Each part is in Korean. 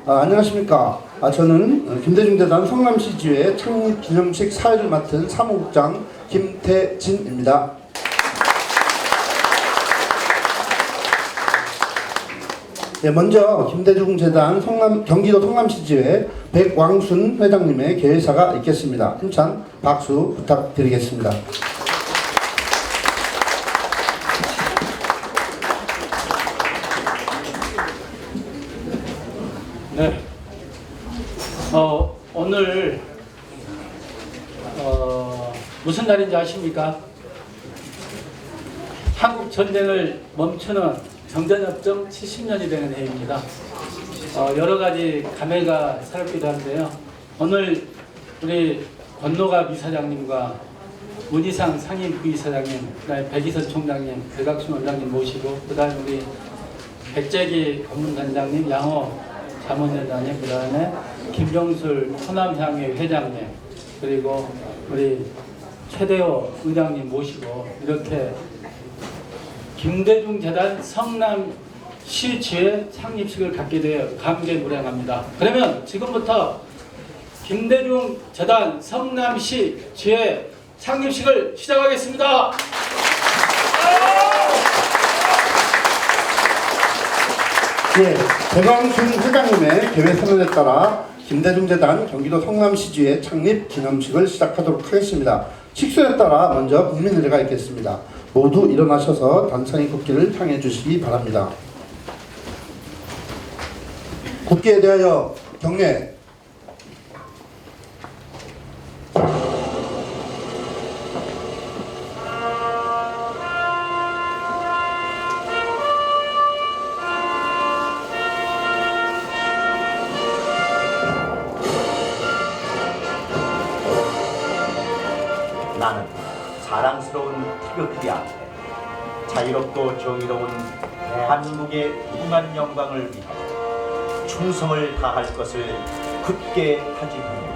안녕하십니까. 저는 김대중재단 성남시지회 창립 기념식 사회를 맡은 사무국장 김태진입니다. 네, 먼저 김대중재단 경기도 성남시지회 백왕순 회장님의 개회사가 있겠습니다. 힘찬 박수 부탁드리겠습니다. 네. 오늘 무슨 날인지 아십니까? 한국 전쟁을 멈추는 정전협정 70년이 되는 해입니다. 여러 가지 감회가 새롭기도 한데요. 오늘 우리 권노갑 이사장님과 문희상 상임 부이사장님, 그다음에 백이선 총장님, 백악순 원장님 모시고, 그다음에 우리 백재기 법문단장님, 양호 자문위원장님, 그 다음에 김정술 호남향회 회장님, 그리고 우리 최대호 의장님 모시고 이렇게 김대중재단 성남시지회 창립식을 갖게 되어 감개무량합니다. 그러면 지금부터 김대중재단 성남시지회 창립식을 시작하겠습니다. 예, 백왕순 회장님의 개회 선언에 따라 김대중재단 경기도 성남시지회 창립 기념식을 시작하도록 하겠습니다. 식수에 따라 먼저 국민의례가 있겠습니다. 모두 일어나셔서 단창의 국기를 향해 주시기 바랍니다. 국기에 대하여 경례. 나는 사랑스러운 태극기 앞에 자유롭고 정의로운 대한민국의 무궁한 영광을 위해 충성을 다할 것을 굳게 다짐합니다.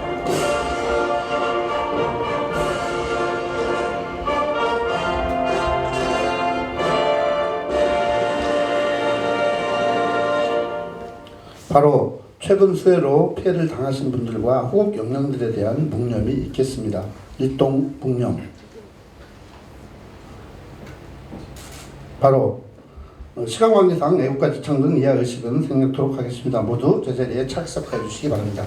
바로 최근 수해로 피해를 당하신 분들과 호국 영령들에 대한 묵념이 있겠습니다. 일동 묵념. 바로 시간 관계상 애국가 지창 등 이하 의식은 생략토록 하겠습니다. 모두 제자리에 착석해 주시기 바랍니다.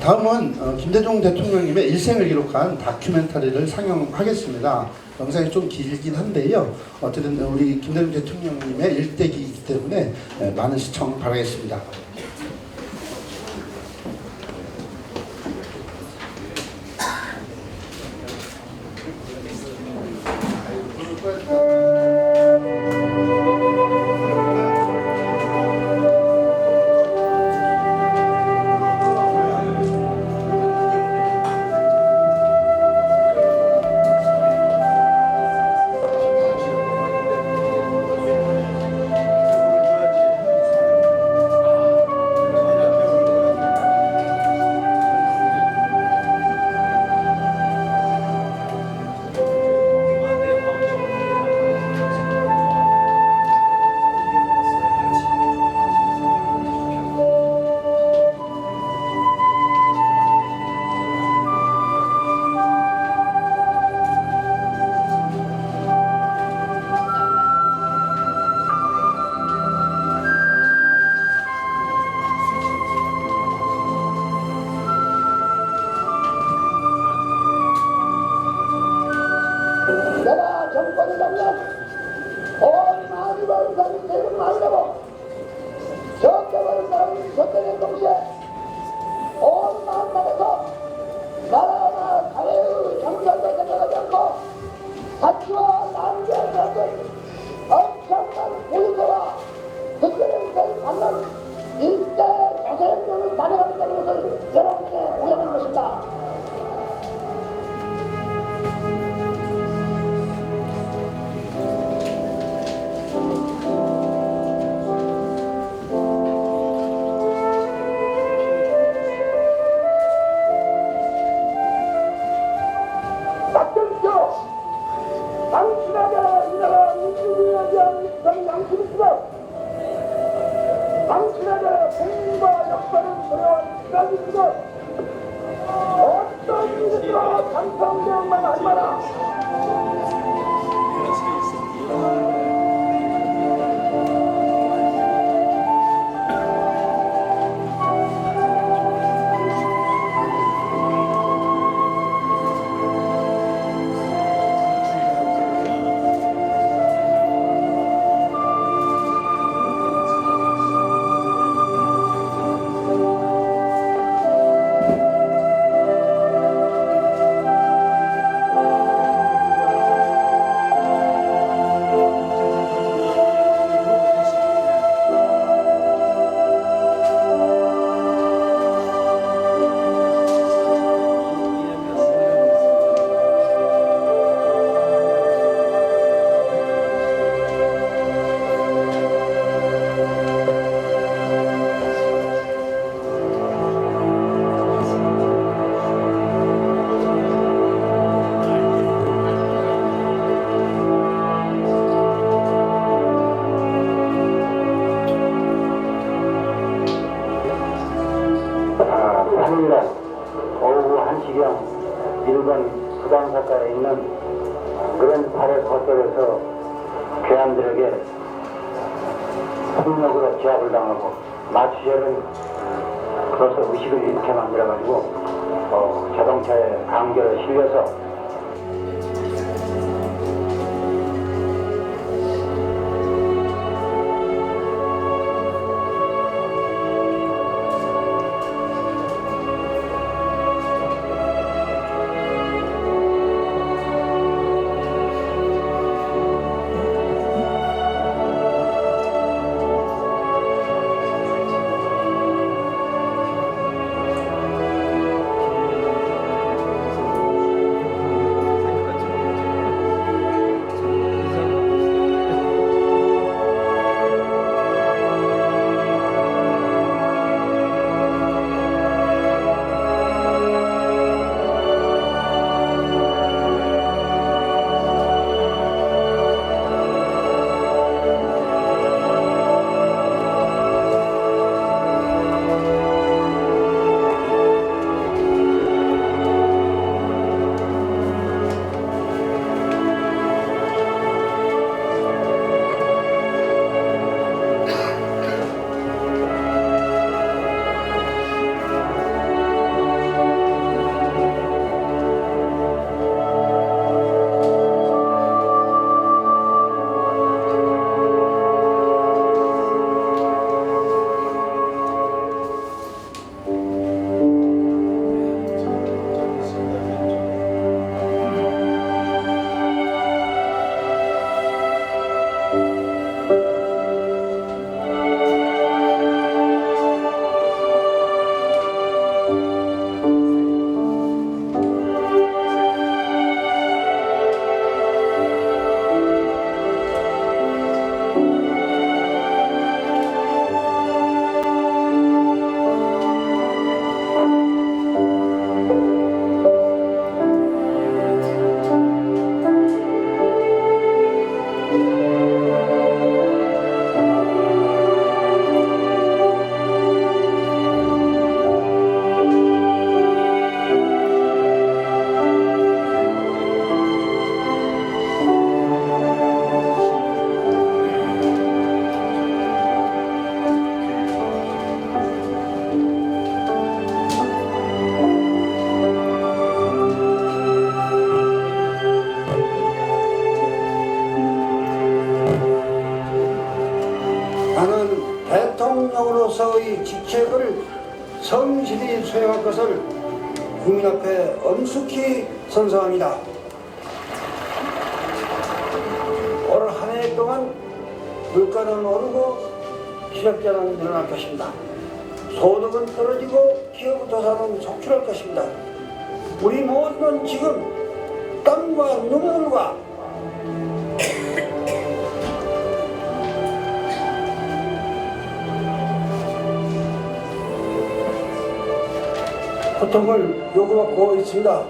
다음은 김대중 대통령님의 일생을 기록한 다큐멘터리를 상영하겠습니다. 영상이 좀 길긴 한데요. 어쨌든 우리 김대중 대통령님의 일대기이기 때문에 많은 시청 바라겠습니다. 내가 정권을 잡는 온 마음을 가진 대중 마음이라고 적격을 사람이 적격의 동시에 온 마음만에서 나라나 가래의 경찰도 생각하지 않고 사치와 낭비하지 않는 엄청난 보유세와 특별한 것을 받는 일대 자세행정을 단행하겠다는 것을 여러분께 오해하는 것입니다. 당신에게 이 나라 민주주의에 대한 양심이 있으면 지경, 일본 부담사가에 있는 그런 발해 거절에서 괴한들에게 폭력으로 제압을 당하고 마취제를 그래서 의식을 잃게 만들어가지고 자동차에 강제로 실려서 나는 대통령으로서의 직책을 성실히 수행할 것을 국민 앞에 엄숙히 선서합니다. 올 한 해 동안 물가는 오르고 실업자는 늘어날 것입니다. 소득은 떨어지고 기업 도산은 속출할 것입니다. 우리 모두는 지금 땀과 눈물과 고통을 요구받고 있습니다.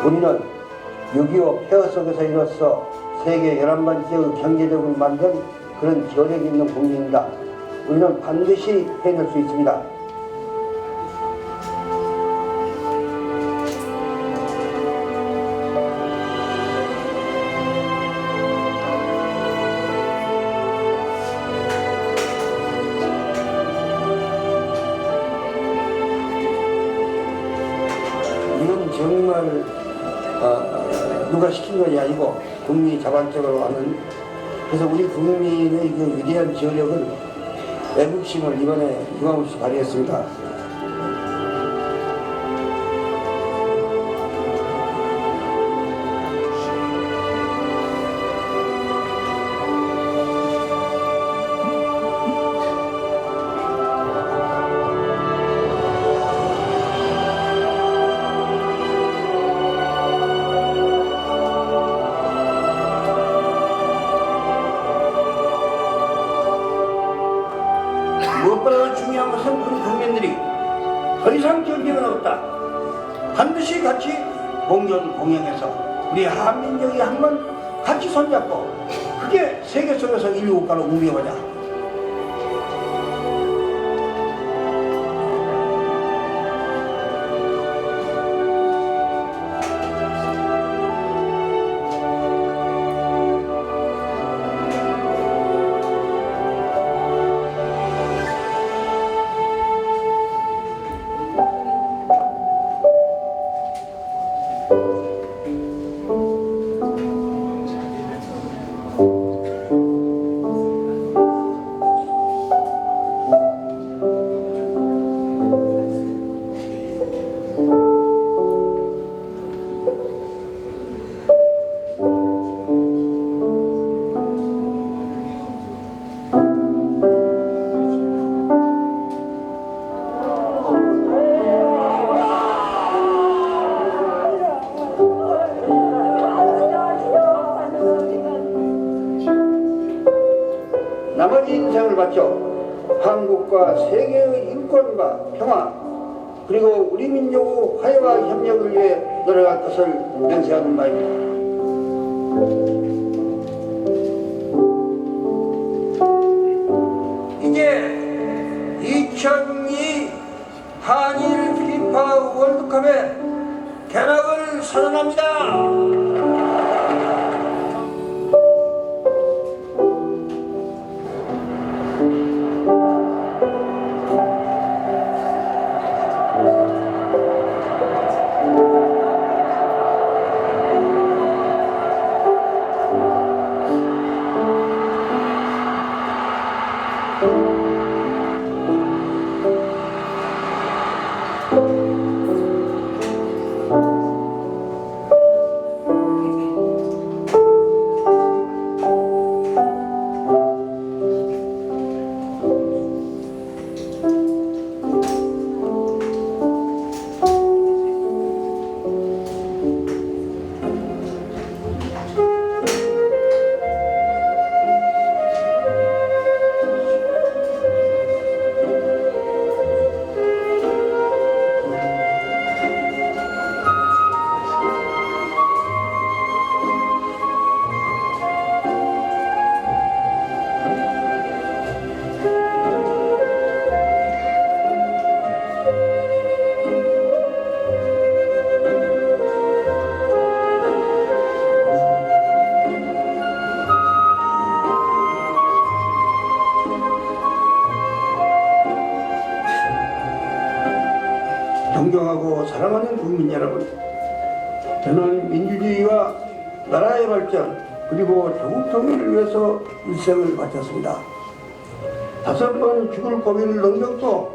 우리는 6.25 폐허 속에서 이로써 세계 11번째의 경제력을 만든 그런 저력 있는 국민입니다. 우리는 반드시 해낼 수 있습니다. 정말 누가 시킨 것이 아니고 국민이 자발적으로 하는, 그래서 우리 국민의 그 위대한 저력은 애국심을 이번에 유감없이 발휘했습니다. 무엇보다 중요한 것은 우리 국민들이 더 이상 전쟁은 없다. 반드시 같이 공존 공영해서 우리 한민족이 한번 같이 손잡고 그게 세계 속에서 인류 국가로 운명하자. 나머지 인생을 바쳐 한국과 세계의 인권과 평화 그리고 우리 민족의 화해와 협력을 위해 노력할 것을 맹세하는 바입니다. 이제 2002 한일 피파 월드컵의 개막을 선언합니다. 존경하고 사랑하는 국민 여러분, 저는 민주주의와 나라의 발전 그리고 조국 통일을 위해서 일생을 바쳤습니다. 5번 죽을 고비를 넘겼고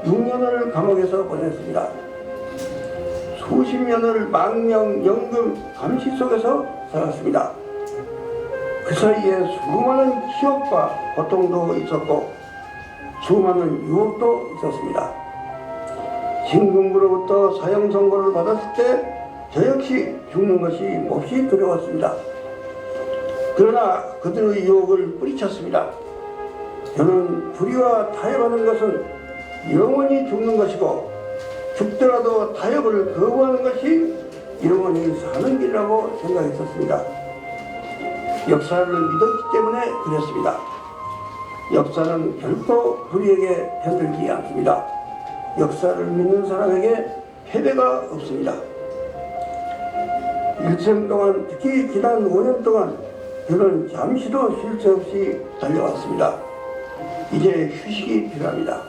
6년을 감옥에서 보냈습니다. 수십 년을 망명, 연금, 감시 속에서 살았습니다. 그 사이에 수많은 취업과 고통도 있었고 수많은 유혹도 있었습니다. 신군부로부터 사형 선고를 받았을 때 저 역시 죽는 것이 몹시 두려웠습니다. 그러나 그들의 유혹을 뿌리쳤습니다. 저는 불의와 타협하는 것은 영원히 죽는 것이고 죽더라도 타협을 거부하는 것이 영원히 사는 길이라고 생각했었습니다. 역사를 믿었기 때문에 그랬습니다. 역사는 결코 불의에게 편들지 않습니다. 역사를 믿는 사람에게 패배가 없습니다. 일생 동안, 특히 지난 5년 동안 저는 잠시도 쉴 새 없이 달려왔습니다. 이제 휴식이 필요합니다.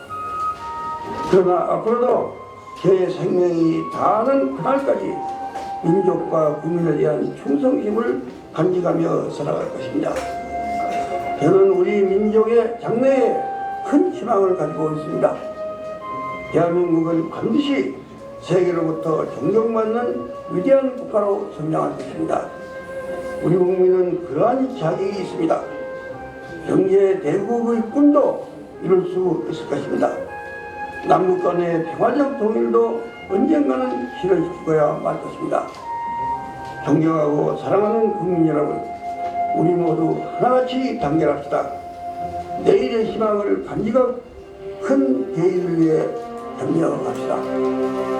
그러나 앞으로도 제 생명이 다하는 그날까지 민족과 국민에 대한 충성심을 간직하며 살아갈 것입니다. 저는 우리 민족의 장래에 큰 희망을 가지고 있습니다. 대한민국은 반드시 세계로부터 존경받는 위대한 국가로 성장할 것입니다. 우리 국민은 그러한 자격이 있습니다. 경제 대국의 꿈도 이룰 수 있을 것입니다. 남북 간의 평화적 통일도 언젠가는 실현시키고야 말 것입니다. 존경하고 사랑하는 국민 여러분, 우리 모두 하나같이 단결합시다. 내일의 희망을 간직한 큰 계획을 위해 협력합시다.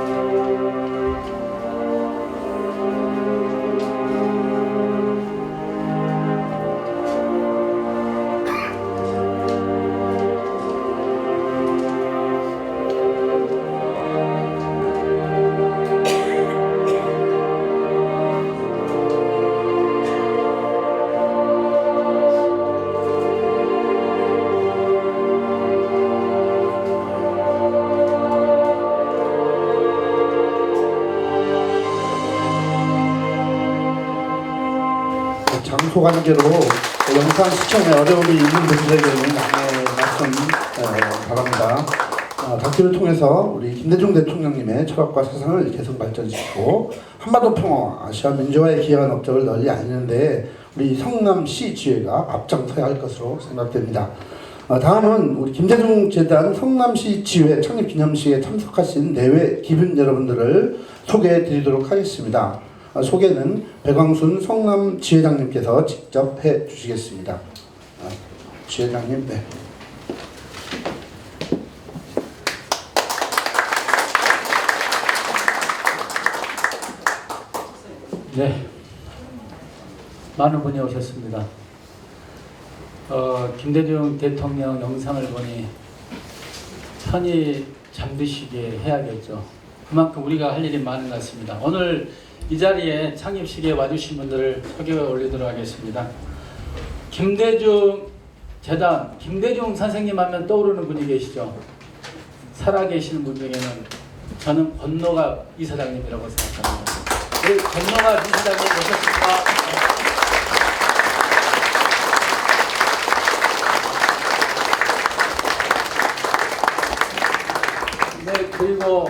장소 관계로 영상 시청에 어려움이 있는 분들에게는 양해 말씀 바랍니다. 다큐를 통해서 우리 김대중 대통령님의 철학과 사상을 계속 발전시키고 한반도 평화, 아시아 민주화에 기여한 업적을 널리 알리는데 우리 성남시 지회가 앞장서야 할 것으로 생각됩니다. 다음은 우리 김대중 재단 성남시 지회 창립 기념식에 참석하신 내외 기분 여러분들을 소개해 드리도록 하겠습니다. 소개는 백광순 성남 지회장님께서 직접 해 주시겠습니다. 지회장님, 네. 네, 많은 분이 오셨습니다. 김대중 대통령 영상을 보니 편히 잠드시게 해야겠죠. 그만큼 우리가 할 일이 많은 것 같습니다. 오늘 이 자리에 창립식에 와주신 분들을 소개해 올리도록 하겠습니다. 김대중 재단, 김대중 선생님 하면 떠오르는 분이 계시죠? 살아계시는 분 중에는 저는 권노갑 이사장님이라고 생각합니다. 우리 권노갑 이사장님 오셨습니까? 네, 그리고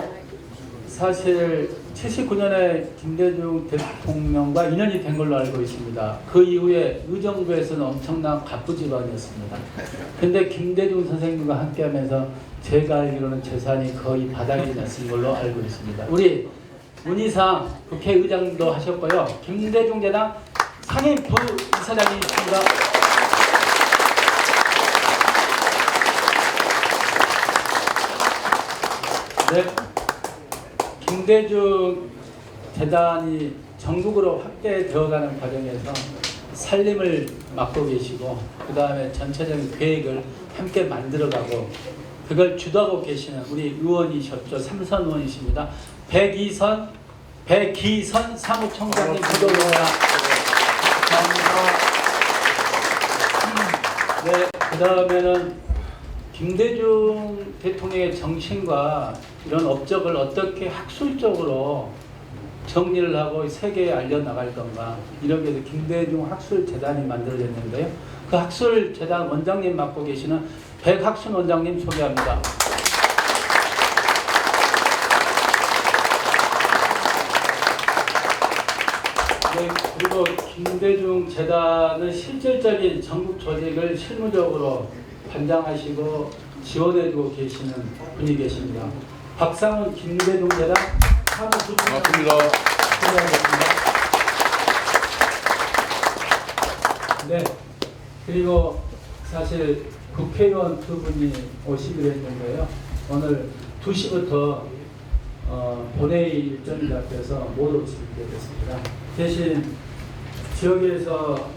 사실 79년에 김대중 대통령과 인연이 된 걸로 알고 있습니다. 그 이후에 의정부에서는 엄청난 갑부집안이었습니다. 근데 김대중 선생님과 함께하면서 제가 알기로는 재산이 거의 바닥이 났은 걸로 알고 있습니다. 우리 문희상 국회의장도 하셨고요. 김대중 재단 상임 부이사장님이십니다. 네. 김대중 재단이 전국으로 확대되어가는 과정에서 살림을 맡고 계시고 그 다음에 전체적인 계획을 함께 만들어가고 그걸 주도하고 계시는 우리 의원이셨죠. 삼선 의원이십니다. 백기선 사무총장님 부도입니다. 네, 그 다음에는 김대중 대통령의 정신과 이런 업적을 어떻게 학술적으로 정리를 하고 세계에 알려나갈 건가 이렇게 해서 김대중 학술재단이 만들어졌는데요. 그 학술재단 원장님 맡고 계시는 백학순 원장님 소개합니다. 네, 그리고 김대중 재단의 실질적인 전국 조직을 실무적으로 관장하시고 지원해주고 계시는 분이 계십니다. 박상훈 김대중 재단 사무부총장 소개하겠습니다. 네, 그리고 사실 국회의원 두 분이 오시기로 했는데요. 오늘 2시부터 본회의 일정이 잡혀서 못 오시게 됐습니다. 대신 지역에서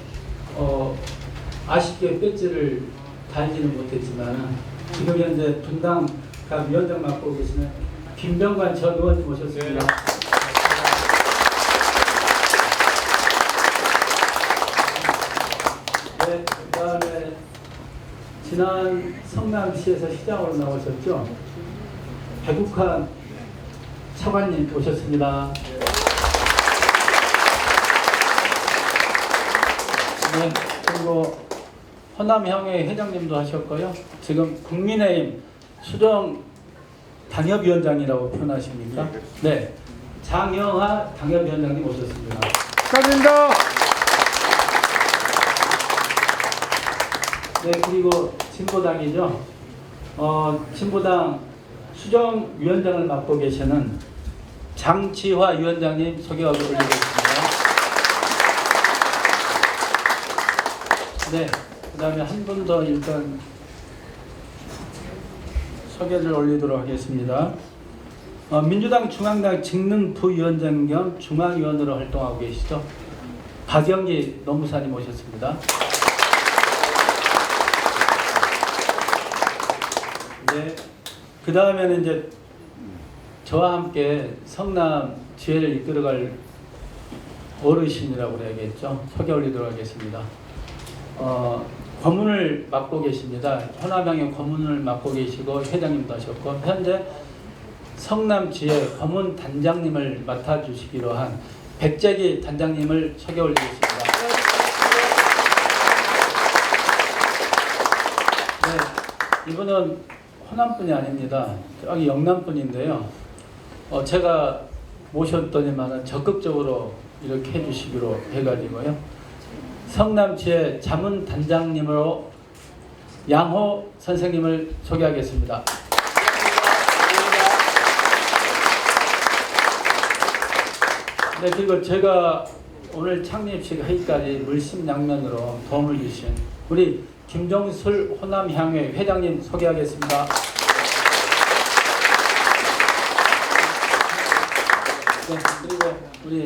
아쉽게 배지를 달지는 못했지만 지금 현재 분당 각 위원장 맡고 계시는 김병관 전 의원님 모셨습니다. 네, 그 다음에 지난 성남시에서 시장으로 나오셨죠. 배국한 차관님 오셨습니다. 네, 그리고 호남향회 회장님도 하셨고요. 지금 국민의힘 수정 당협위원장이라고 표현하십니까? 네, 장영하 당협위원장님 오셨습니다. 축하드립니다. 네, 그리고 진보당이죠. 진보당 수정위원장을 맡고 계시는 장치화 위원장님 소개하고 올리겠습니다. 네, 그 다음에 한 분 더 일단 소개를 올리도록 하겠습니다. 민주당 중앙당 직능 부위원장 겸 중앙위원으로 활동하고 계시죠. 박영기 노무사님 오셨습니다. 네, 그 다음에는 이제 저와 함께 성남 지혜를 이끌어갈 어르신이라고 그래야겠죠. 소개 올리도록 하겠습니다. 고문을 맡고 계십니다. 호남향의 고문을 맡고 계시고 회장님도 하셨고 현재 성남지회 고문 단장님을 맡아주시기로 한 백재기 단장님을 소개 올리겠습니다. 네, 이분은 호남분이 아닙니다. 여기 영남분인데요. 제가 모셨더니만 적극적으로 이렇게 해주시기로 해가지고요. 성남지회 자문단장님으로 양호 선생님을 소개하겠습니다. 네, 그리고 제가 오늘 창립식 회의까지 물심양면으로 도움을 주신 우리 김종술 호남향회 회장님 소개하겠습니다. 네, 그리고 우리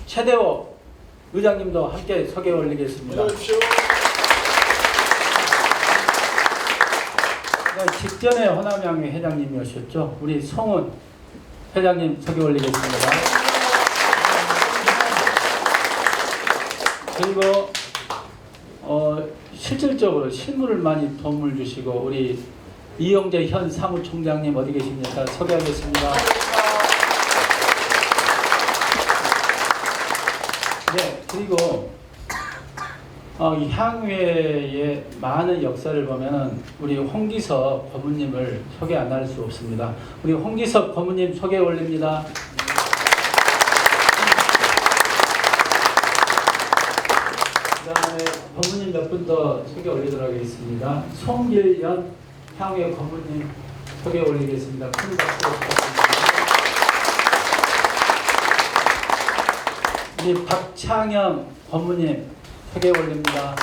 최대호 의장님도 함께 소개 올리겠습니다. 네, 직전에 호남향회 회장님이 오셨죠. 우리 송은 회장님 소개 올리겠습니다. 그리고 실질적으로 실무를 많이 도움을 주시고 우리 이용재 현 사무총장님 어디 계십니까? 소개하겠습니다. 네, 그리고 이 향회의 많은 역사를 보면은 우리 홍기석 고문님을 소개 안 할 수 없습니다. 우리 홍기석 고문님 소개 올립니다. 그 다음에 고문님 몇 분 더 소개 올리도록 하겠습니다. 송길연 향회 고문님 소개 올리겠습니다. 큰 박수 부탁드립니다. 우리 박창영 고문님 소개 올립니다.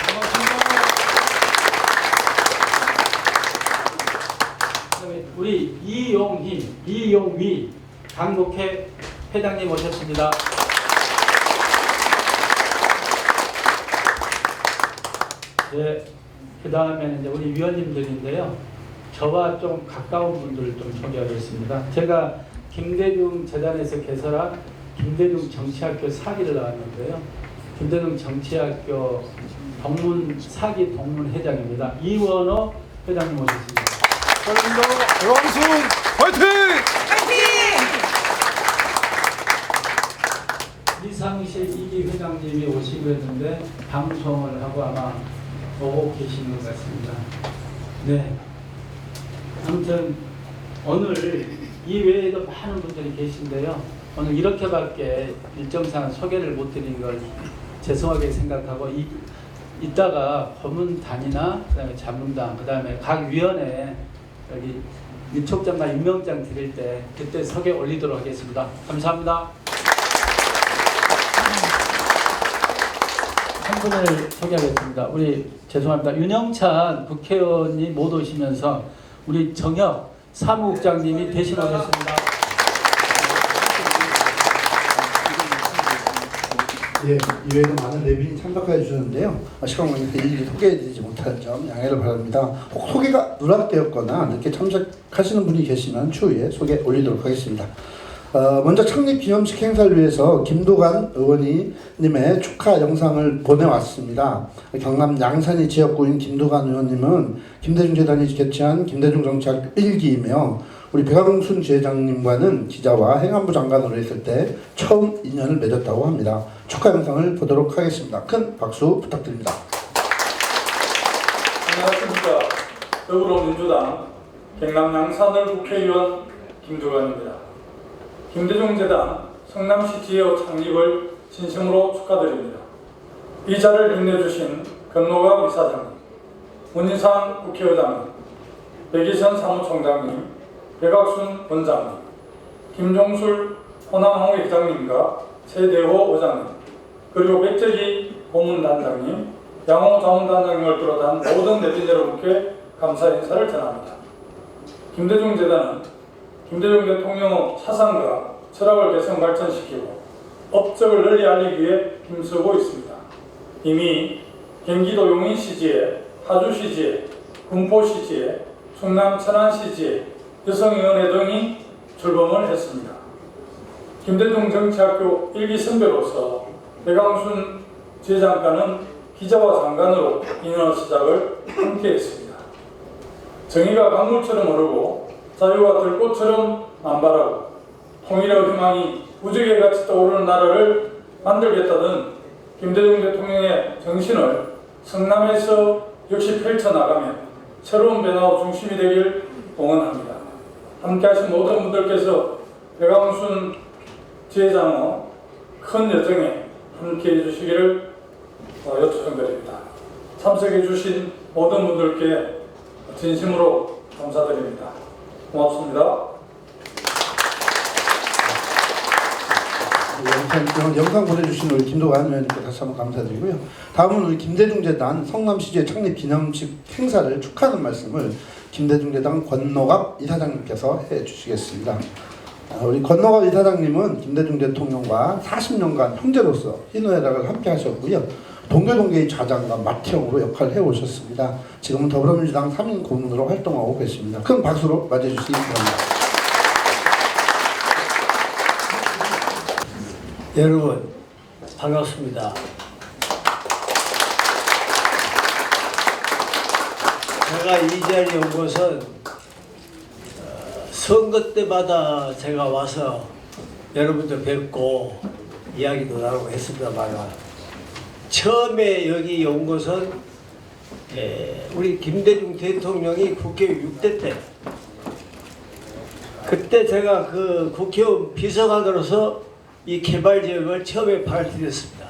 우리 이용희, 이용위 강국회 회장님 오셨습니다. 네, 그 다음에는 이제 우리 위원님들인데요. 저와 좀 가까운 분들을 좀 소개하겠습니다. 제가 김대중 재단에서 개설한 김대중 정치학교 사기를 나왔는데요. 김대중 정치학교 사기 동문회장입니다. 이원호 회장님 오셨습니다. 감사합니다. 대왕순 화이팅! 이상실 이기 회장님이 오시고 했는데 방송을 하고 아마 오고 계시는 것 같습니다. 네. 아무튼 오늘 이 외에도 많은 분들이 계신데요. 오늘 이렇게밖에 일정상 소개를 못 드린 걸 죄송하게 생각하고 이따가 고문단이나 그다음에 자문단 그다음에 각 위원회 여기 위촉장과 임명장 드릴 때 그때 소개 올리도록 하겠습니다. 감사합니다. 한 분을 소개하겠습니다. 우리 죄송합니다. 윤영찬 국회의원이 못 오시면서 우리 정혁 사무국장님이 대신 오셨습니다. 예, 이외에도 많은 내빈이 참석해 주셨는데요. 시간 관계상 일일이 소개해드리지 못할 점 양해를 바랍니다. 혹 소개가 누락되었거나 늦게 참석하시는 분이 계시면 추후에 소개 올리도록 하겠습니다. 먼저 창립 기념식 행사를 위해서 김두관 의원님의 축하 영상을 보내왔습니다. 경남 양산이 지역구인 김두관 의원님은 김대중재단이 개최한 김대중정치학교 1기이며 우리 백왕순 지회장님과는 기자와 행안부 장관으로 있을 때 처음 인연을 맺었다고 합니다. 축하 영상을 보도록 하겠습니다. 큰 박수 부탁드립니다. 안녕하십니까. 더불어민주당 경남 양산을 국회의원 김두관입니다. 김대중재단 성남시 지혜호 창립을 진심으로 축하드립니다. 이 자를 빛내주신 건노갑 이사장님, 문희상 국회의장님, 백이선 사무총장님, 백악순 원장님, 김종술 호남홍 회장님과 최대호 의장님, 그리고 백재기 고문단장님, 양호 자문단장님을 비롯한 모든 내빈 여러분께 감사 인사를 전합니다. 김대중재단은 김대중 대통령의 사상과 철학을 개성 발전시키고 업적을 널리 알리기 위해 힘쓰고 있습니다. 이미 경기도 용인시지에, 파주시지에, 군포시지에, 충남 천안시지에 여성위원회 등이 출범을 했습니다. 김대중 정치학교 1기 선배로서 백왕순 지회장과는 기자와 장관으로 인연 시작을 함께 했습니다. 정의가 강물처럼 흐르고 자유가 들꽃처럼 만발하고 통일의 희망이 우주에 같이 떠오르는 나라를 만들겠다던 김대중 대통령의 정신을 성남에서 역시 펼쳐나가며 새로운 변화의 중심이 되길 응원합니다. 함께하신 모든 분들께서 백왕순 지회장의 큰 여정에 함께해 주시기를 요청드립니다. 참석해 주신 모든 분들께 진심으로 감사드립니다. 고맙습니다. 영상 보내주신 우리 김도관 의원님께 다시 한번 감사드리고요. 다음은 우리 김대중재단 성남시주의 창립 기념식 행사를 축하하는 말씀을 김대중재단 권노갑 이사장님께서 해주시겠습니다. 우리 권노갑 이사장님은 김대중 대통령과 40년간 형제로서 희노애락을 함께 하셨고요. 동교동계의 좌장과 맏형으로 역할을 해오셨습니다. 지금은 더불어민주당 3인 고문으로 활동하고 계십니다. 큰 박수로 맞이해주시기 바랍니다. 여러분 반갑습니다. 제가 이 자리에 온 것은 선거 때마다 제가 와서 여러분들 뵙고 이야기도 나누고 했습니다만 처음에 여기 온 것은 우리 김대중 대통령이 국회의원 6대 때 그때 제가 그 국회의원 비서관으로서 이 개발지역을 처음에 발표했습니다.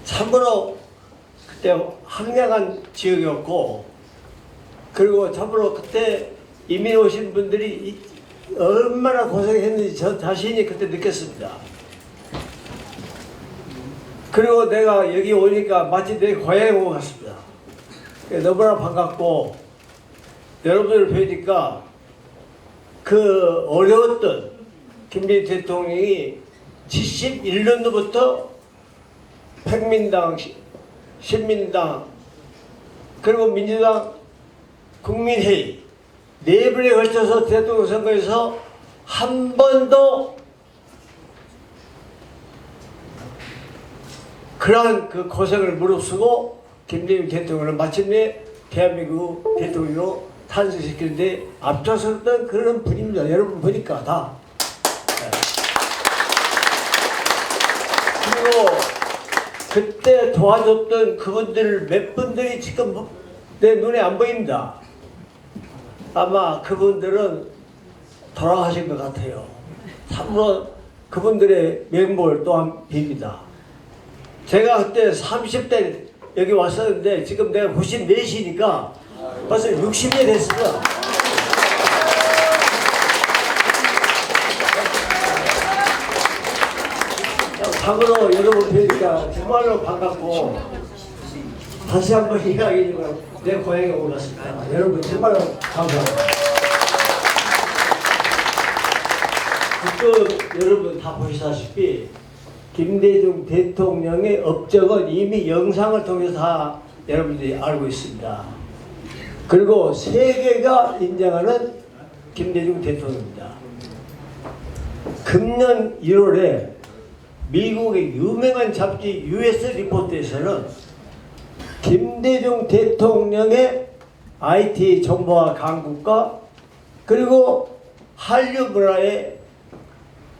참으로 그때 황량한 지역이었고 그리고 참으로 그때 이민 오신 분들이 얼마나 고생했는지 저 자신이 그때 느꼈습니다. 그리고 내가 여기 오니까 마치 내 고향에 온 것 같습니다. 너무나 반갑고 여러분을 뵈니까 그 어려웠던 김대중 대통령이 71년도부터 백민당, 신민당, 그리고 민주당, 국민회의 4번에 걸쳐서 대통령 선거에서 한 번도 그러한 그 고생을 무릅쓰고 김대중 대통령을 마침내 대한민국 대통령으로 탄생시키는데 앞장섰던 그런 분입니다. 여러분 보니까 다. 그리고 그때 도와줬던 그분들 몇 분들이 지금 내 눈에 안 보입니다. 아마 그분들은 돌아가신 것 같아요. 참으로 그분들의 명복을 또한 빕니다. 제가 그때 30대 여기 왔었는데 지금 내가 94시니까 벌써 60년 됐습니다. 참으로 여러분 뵈니까 정말로 반갑고 다시 한번 이야기하지만 내 고향에 오고 갔습니다. 여러분 정말로 감사합니다. 지금 여러분 다 보시다시피 김대중 대통령의 업적은 이미 영상을 통해서 다 여러분들이 알고 있습니다. 그리고 세계가 인정하는 김대중 대통령입니다. 금년 1월에 미국의 유명한 잡지 US 리포트에서는 김대중 대통령의 IT 정보화 강국과 그리고 한류 문화의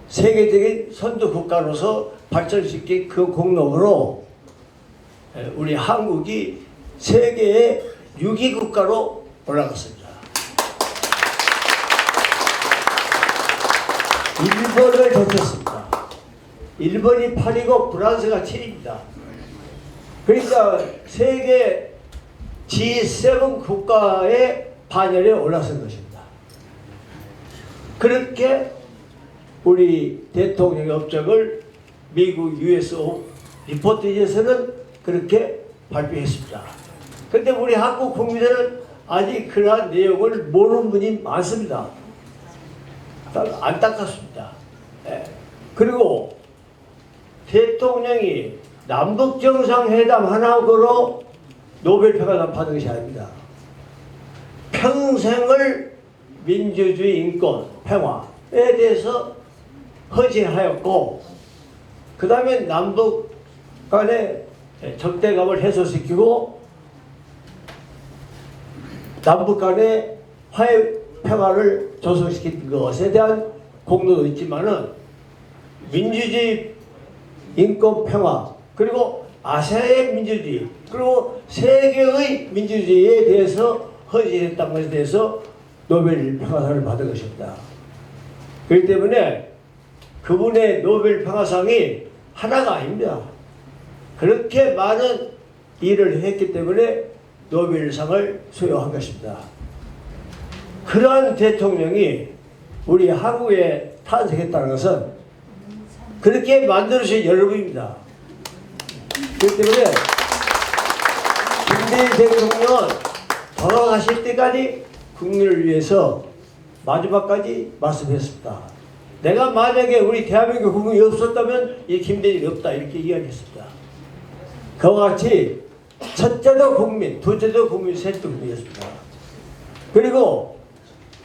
세계적인 선도 국가로서 발전시킨 그 공로로 우리 한국이 세계의 6위 국가로 올라갔습니다. 일본을 덮쳤습니다. 일본이 8위고 프랑스가 7위입니다. 그러니까 세계 G7 국가의 반열에 올라선 것입니다. 그렇게 우리 대통령의 업적을 미국 US 리포트에서는 그렇게 발표했습니다. 그런데 우리 한국 국민들은 아직 그러한 내용을 모르는 분이 많습니다. 안타깝습니다. 그리고 대통령이 남북정상회담 하나로 노벨평화상 받은 것이 아닙니다. 평생을 민주주의, 인권, 평화에 대해서 헌신하였고 그 다음에 남북 간의 적대감을 해소시키고 남북 간의 화해 평화를 조성시킨 것에 대한 공로도 있지만은 민주주의, 인권, 평화 그리고 아시아의 민주주의 그리고 세계의 민주주의에 대해서 헌신했다는 것에 대해서 노벨 평화상을 받은 것입니다. 그렇기 때문에 그분의 노벨 평화상이 하나가 아닙니다. 그렇게 많은 일을 했기 때문에 노벨상을 수여한 것입니다. 그러한 대통령이 우리 한국에 탄생했다는 것은 그렇게 만들어주신 여러분입니다. 그렇기 때문에 김대중 대통령은 돌아가실 때까지 국민을 위해서 마지막까지 말씀했습니다. 내가 만약에 우리 대한민국 국민이 없었다면 이 김대중이 없다 이렇게 이야기했습니다. 그와 같이 첫째도 국민, 둘째도 국민, 셋째도 국민이었습니다. 그리고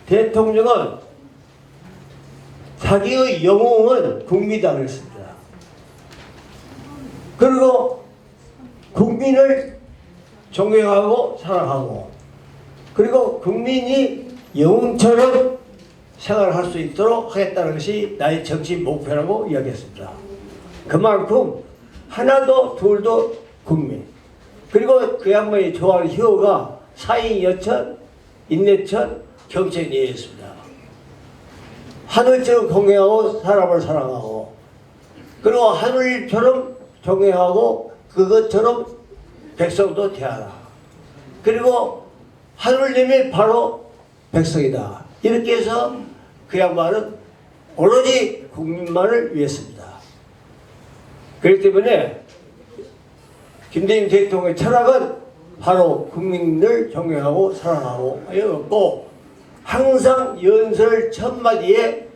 대통령은 자기의 영웅은 국민이다 그랬습니다. 그리고 국민을 존경하고 사랑하고 그리고 국민이 영웅처럼 생활할 수 있도록 하겠다는 것이 나의 정치 목표라고 이야기했습니다. 그만큼 하나도 둘도 국민 그리고 그 양반이 좋아하는 희호가 사인 여천, 인내천, 경천이었습니다. 하늘처럼 공경하고 사람을 사랑하고 그리고 하늘처럼 존경하고 그것처럼 백성도 대하라. 그리고 하늘님이 바로 백성이다. 이렇게 해서 그 양반은 오로지 국민만을 위했습니다. 그렇기 때문에 김대중 대통령의 철학은 바로 국민을 존경하고 사랑하고 하였고 항상 연설 첫마디에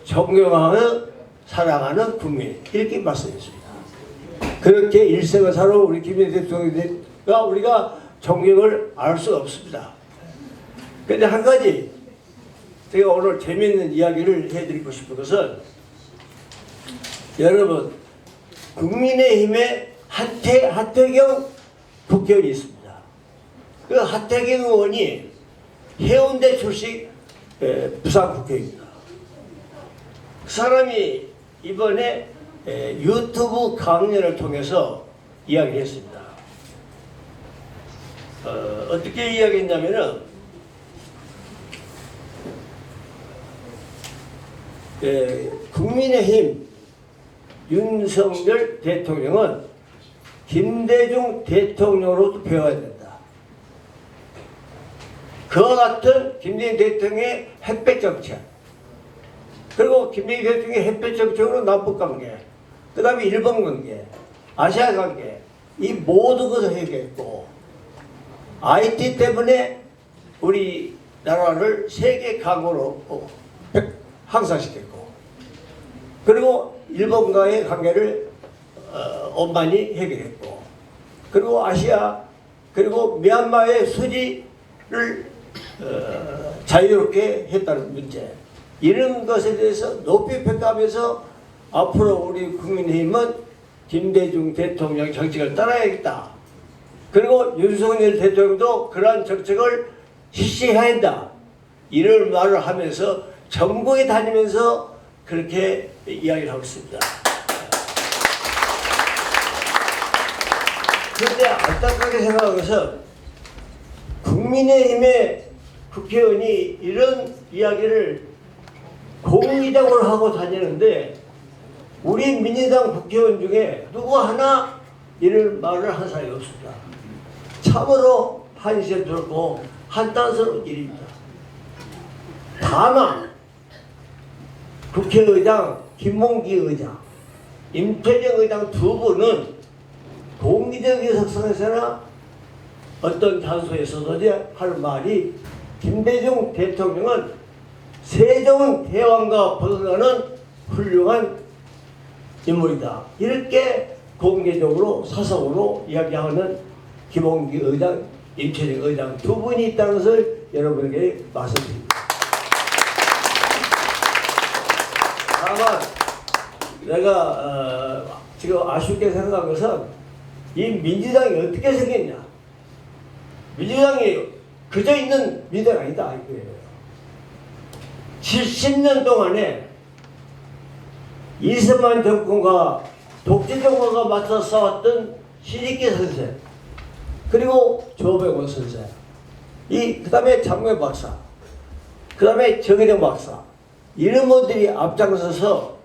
존경하는 사랑하는 국민 이렇게 말씀했습니다. 그렇게 일생을 살아 우리 김대중 대통령과 우리가 존경을 알 수 없습니다. 그런데 한 가지 제가 오늘 재미있는 이야기를 해드리고 싶은 것은 여러분 국민의힘에 하태경 국회의원이 있습니다. 그 하태경 의원이 해운대 출신 부산 국회의원입니다. 그 사람이 이번에 유튜브 강연을 통해서 이야기했습니다. 어떻게 이야기했냐면은 국민의힘 윤석열 대통령은 김대중 대통령으로부터 배워야 된다. 그와 같은 김대중 대통령의 햇볕 정책 그리고 김대중 대통령의 햇볕 정책으로 남북관계 그 다음에 일본관계 아시아관계 이 모든 것을 해결했고 IT 때문에 우리 나라를 세계 강으로 향상시켰고 그리고 일본과의 관계를 원만히 해결했고 그리고 아시아 그리고 미얀마의 수지를 자유롭게 했다는 문제 이런 것에 대해서 높이 평가하면서 앞으로 우리 국민의힘은 김대중 대통령 정책을 따라야겠다. 그리고 윤석열 대통령도 그러한 정책을 실시해야 한다. 이런 말을 하면서 전국에 다니면서 그렇게 이야기를 하고 있습니다. 그런데 안타깝게 생각한 것은 국민의힘의 국회의원이 이런 이야기를 공의적으로 하고 다니는데 우리 민주당 국회의원 중에 누구 하나 이런 말을 한 사람이 없습니다. 참으로 한시스럽고 한탄스러운 일입니다. 다만 국회의장 김봉기 의장, 임태정 의장 두 분은 공기적인 석상에서나 어떤 단소에서도 하는 말이 김대중 대통령은 세종 대왕과 벗어나는 훌륭한 인물이다. 이렇게 공개적으로 사석으로 이야기하는 김봉기 의장, 임태정 의장 두 분이 있다는 것을 여러분에게 말씀드립니다. 다만 내가 지금 아쉽게 생각한 것은 이 민주당이 어떻게 생겼냐. 민주당이 그저 있는 민주당이 아니다 이거예요. 70년 동안에 이승만 정권과 독재 정권과 맞서 싸웠던 시집기 선생, 그리고 조백원 선생, 그 다음에 장면 박사, 그 다음에 정의령 박사, 이런 분들이 앞장서서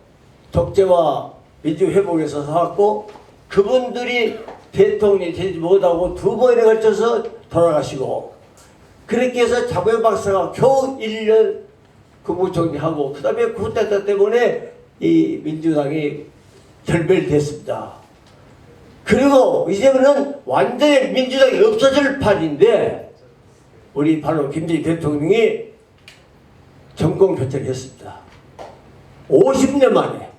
독재와 민주회복에서 살았고, 그분들이 대통령이 되지 못하고 두 번에 걸쳐서 돌아가시고, 그렇게 해서 장면 박사가 겨우 1년 국무총리하고, 그 다음에 쿠데타 때문에 이 민주당이 결별됐습니다. 그리고 이제는 완전히 민주당이 없어질 판인데 우리 바로 김대중 대통령이 정권 교체를 했습니다. 50년 만에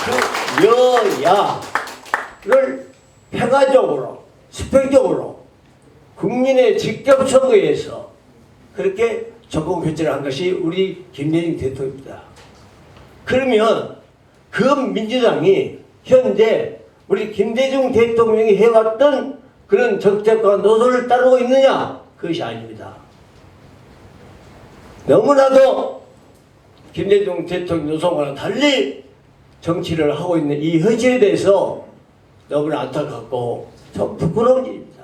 그 여야를 평화적으로 수평적으로 국민의 직접 선거에서 그렇게 정권 교체를 한 것이 우리 김대중 대통령입니다. 그러면 그 민주당이 현재 우리 김대중 대통령이 해왔던 그런 정책과 노선을 따르고 있느냐? 그것이 아닙니다. 너무나도 김대중 대통령 노선과는 달리 정치를 하고 있는 이 현실에 대해서 너무나 안타깝고 좀 부끄러운 일입니다.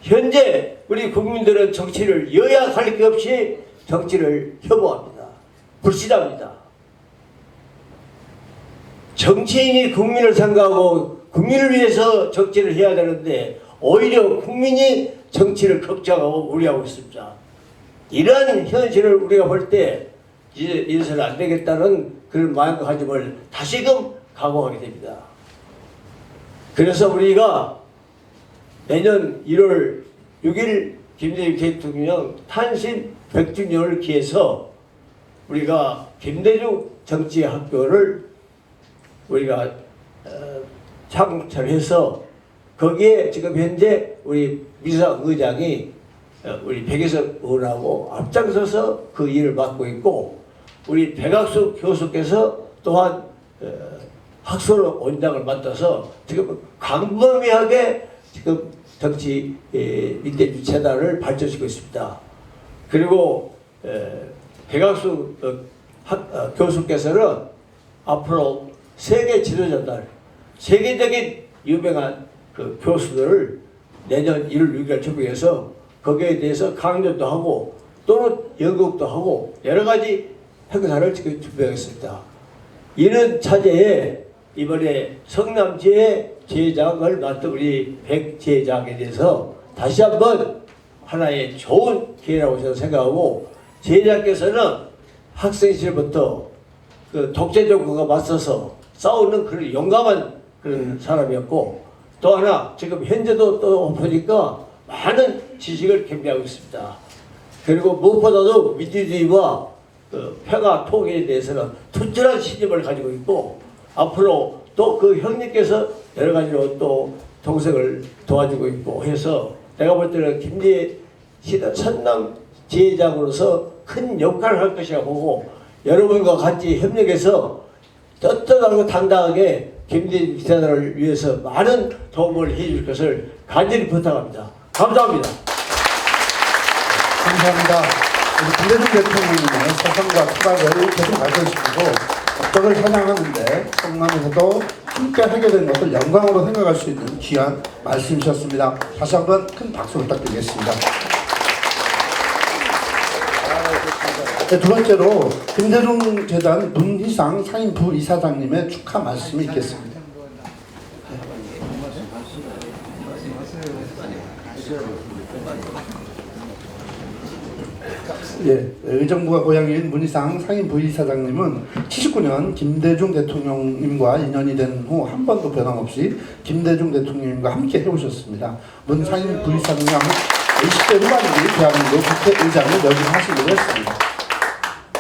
현재 우리 국민들은 정치를 여야 갈 것 없이 정치를 혐오합니다. 불신합니다. 정치인이 국민을 생각하고 국민을 위해서 정치를 해야 되는데 오히려 국민이 정치를 걱정하고 우려하고 있습니다. 이러한 현실을 우리가 볼 때 이래서는 안 되겠다는 그런 마음가짐을 다시금 각오하게 됩니다. 그래서 우리가 내년 1월 6일 김대중 대통령 탄신 100주년을 기해서 우리가 김대중 정치학교를 우리가 창설해서 거기에 지금 현재 우리 민주당 의장이 우리 백혜석 의원하고 앞장서서 그 일을 맡고 있고, 우리 백학수 교수께서 또한 학술 원장을 맡아서 지금 광범위하게 지금 정치 민대주 재단을 발전시키고 있습니다. 그리고 백학수 교수께서는 앞으로 세계 지도자들, 세계적인 유명한 그 교수들을 내년 1월 6일 초빙해서 거기에 대해서 강연도 하고 또는 연극도 하고 여러 가지 행사를 지금 준비하겠습니다. 이런 차제에 이번에 성남지의 제장을 맡은 우리 백 제장에 대해서 다시 한번 하나의 좋은 기회라고 저는 생각하고, 제장께서는 학생 시절부터 그 독재 정권과 맞서서 싸우는 그런 용감한 그런 사람이었고, 또 하나 지금 현재도 또 보니까 많은 지식을 겸비하고 있습니다. 그리고 무엇보다도 민주주의와 그 평화 통일에 대해서는 투철한 신념을 가지고 있고, 앞으로 또 그 형님께서 여러 가지로 또 동생을 도와주고 있고 해서 내가 볼 때는 김제 선남 지회장으로서 큰 역할을 할 것이라 보고 여러분과 같이 협력해서 떳떳하고 당당하게 김대중 기사단을 위해서 많은 도움을 해줄 것을 간절히 부탁합니다. 감사합니다. 감사합니다. 우리 김대중 대통령님의 사상과 철학을 계속 알려주시고 업적을 사랑하는데 성남에서도 함께 하게 된 것을 영광으로 생각할 수 있는 귀한 말씀이셨습니다. 다시 한번 큰 박수 부탁드리겠습니다. 네, 두 번째로 김대중 재단 문희상 상임 부이사장님의 축하 말씀이 있겠습니다. 예, 의정부가 고향인 문희상 상임 부이사장님은 79년 김대중 대통령님과 인연이 된 후 한 번도 변함없이 김대중 대통령님과 함께 해오셨습니다. 문 상임 부이사장님은 20대 후반기 대한민국 국회의장을 역임하시기로 했습니다.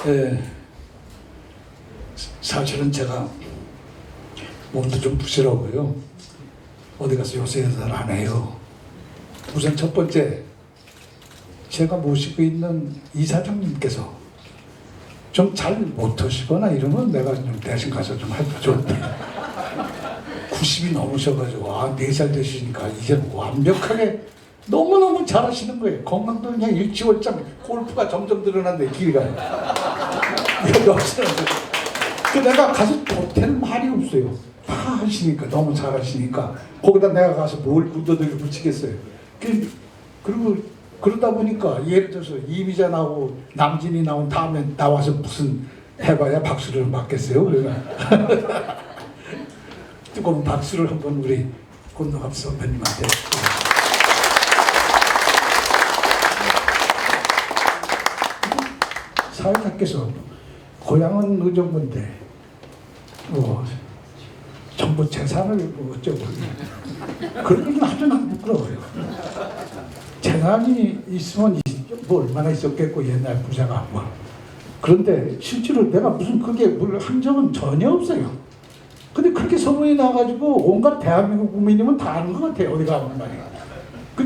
예, 사실은 제가 몸도 좀 부끄러워요. 어디 가서 요새 잘 안 해요. 우선 첫 번째, 제가 모시고 있는 이사장님께서 좀 잘 못하시거나 이러면 내가 좀 대신 가서 좀 해도 좋은데 90이 넘으셔가지고 4살 되시니까 이제 완벽하게 너무너무 잘하시는 거예요. 건강도 그냥 일취월장, 골프가 점점 늘어난데 길이가 여기 없어요. 그 내가 가서 못할 말이 없어요. 다 하시니까 너무 잘하시니까 거기다 내가 가서 뭘 묻어들여 붙이겠어요. 그리고 그러다 보니까 예를 들어서 이미자 나오고 남진이 나온 다음에 나와서 무슨 해봐야 박수를 받겠어요. 그러니까 뜨거운 박수를 한번 우리 권노갑 선배님한테. 사회자께서 고향은 의정부인데 정부 재산을 어쩌고 그런 얘기는 아주 난 부끄러워요. 재산이 있으면 뭐 얼마나 있었겠고 옛날 부자가 뭐. 그런데 실제로 내가 무슨 그게 한 적은 전혀 없어요. 근데 그렇게 소문이 나가지고 온갖 대한민국 국민이면 다 아는 것 같아요. 어디 가면 말이에요.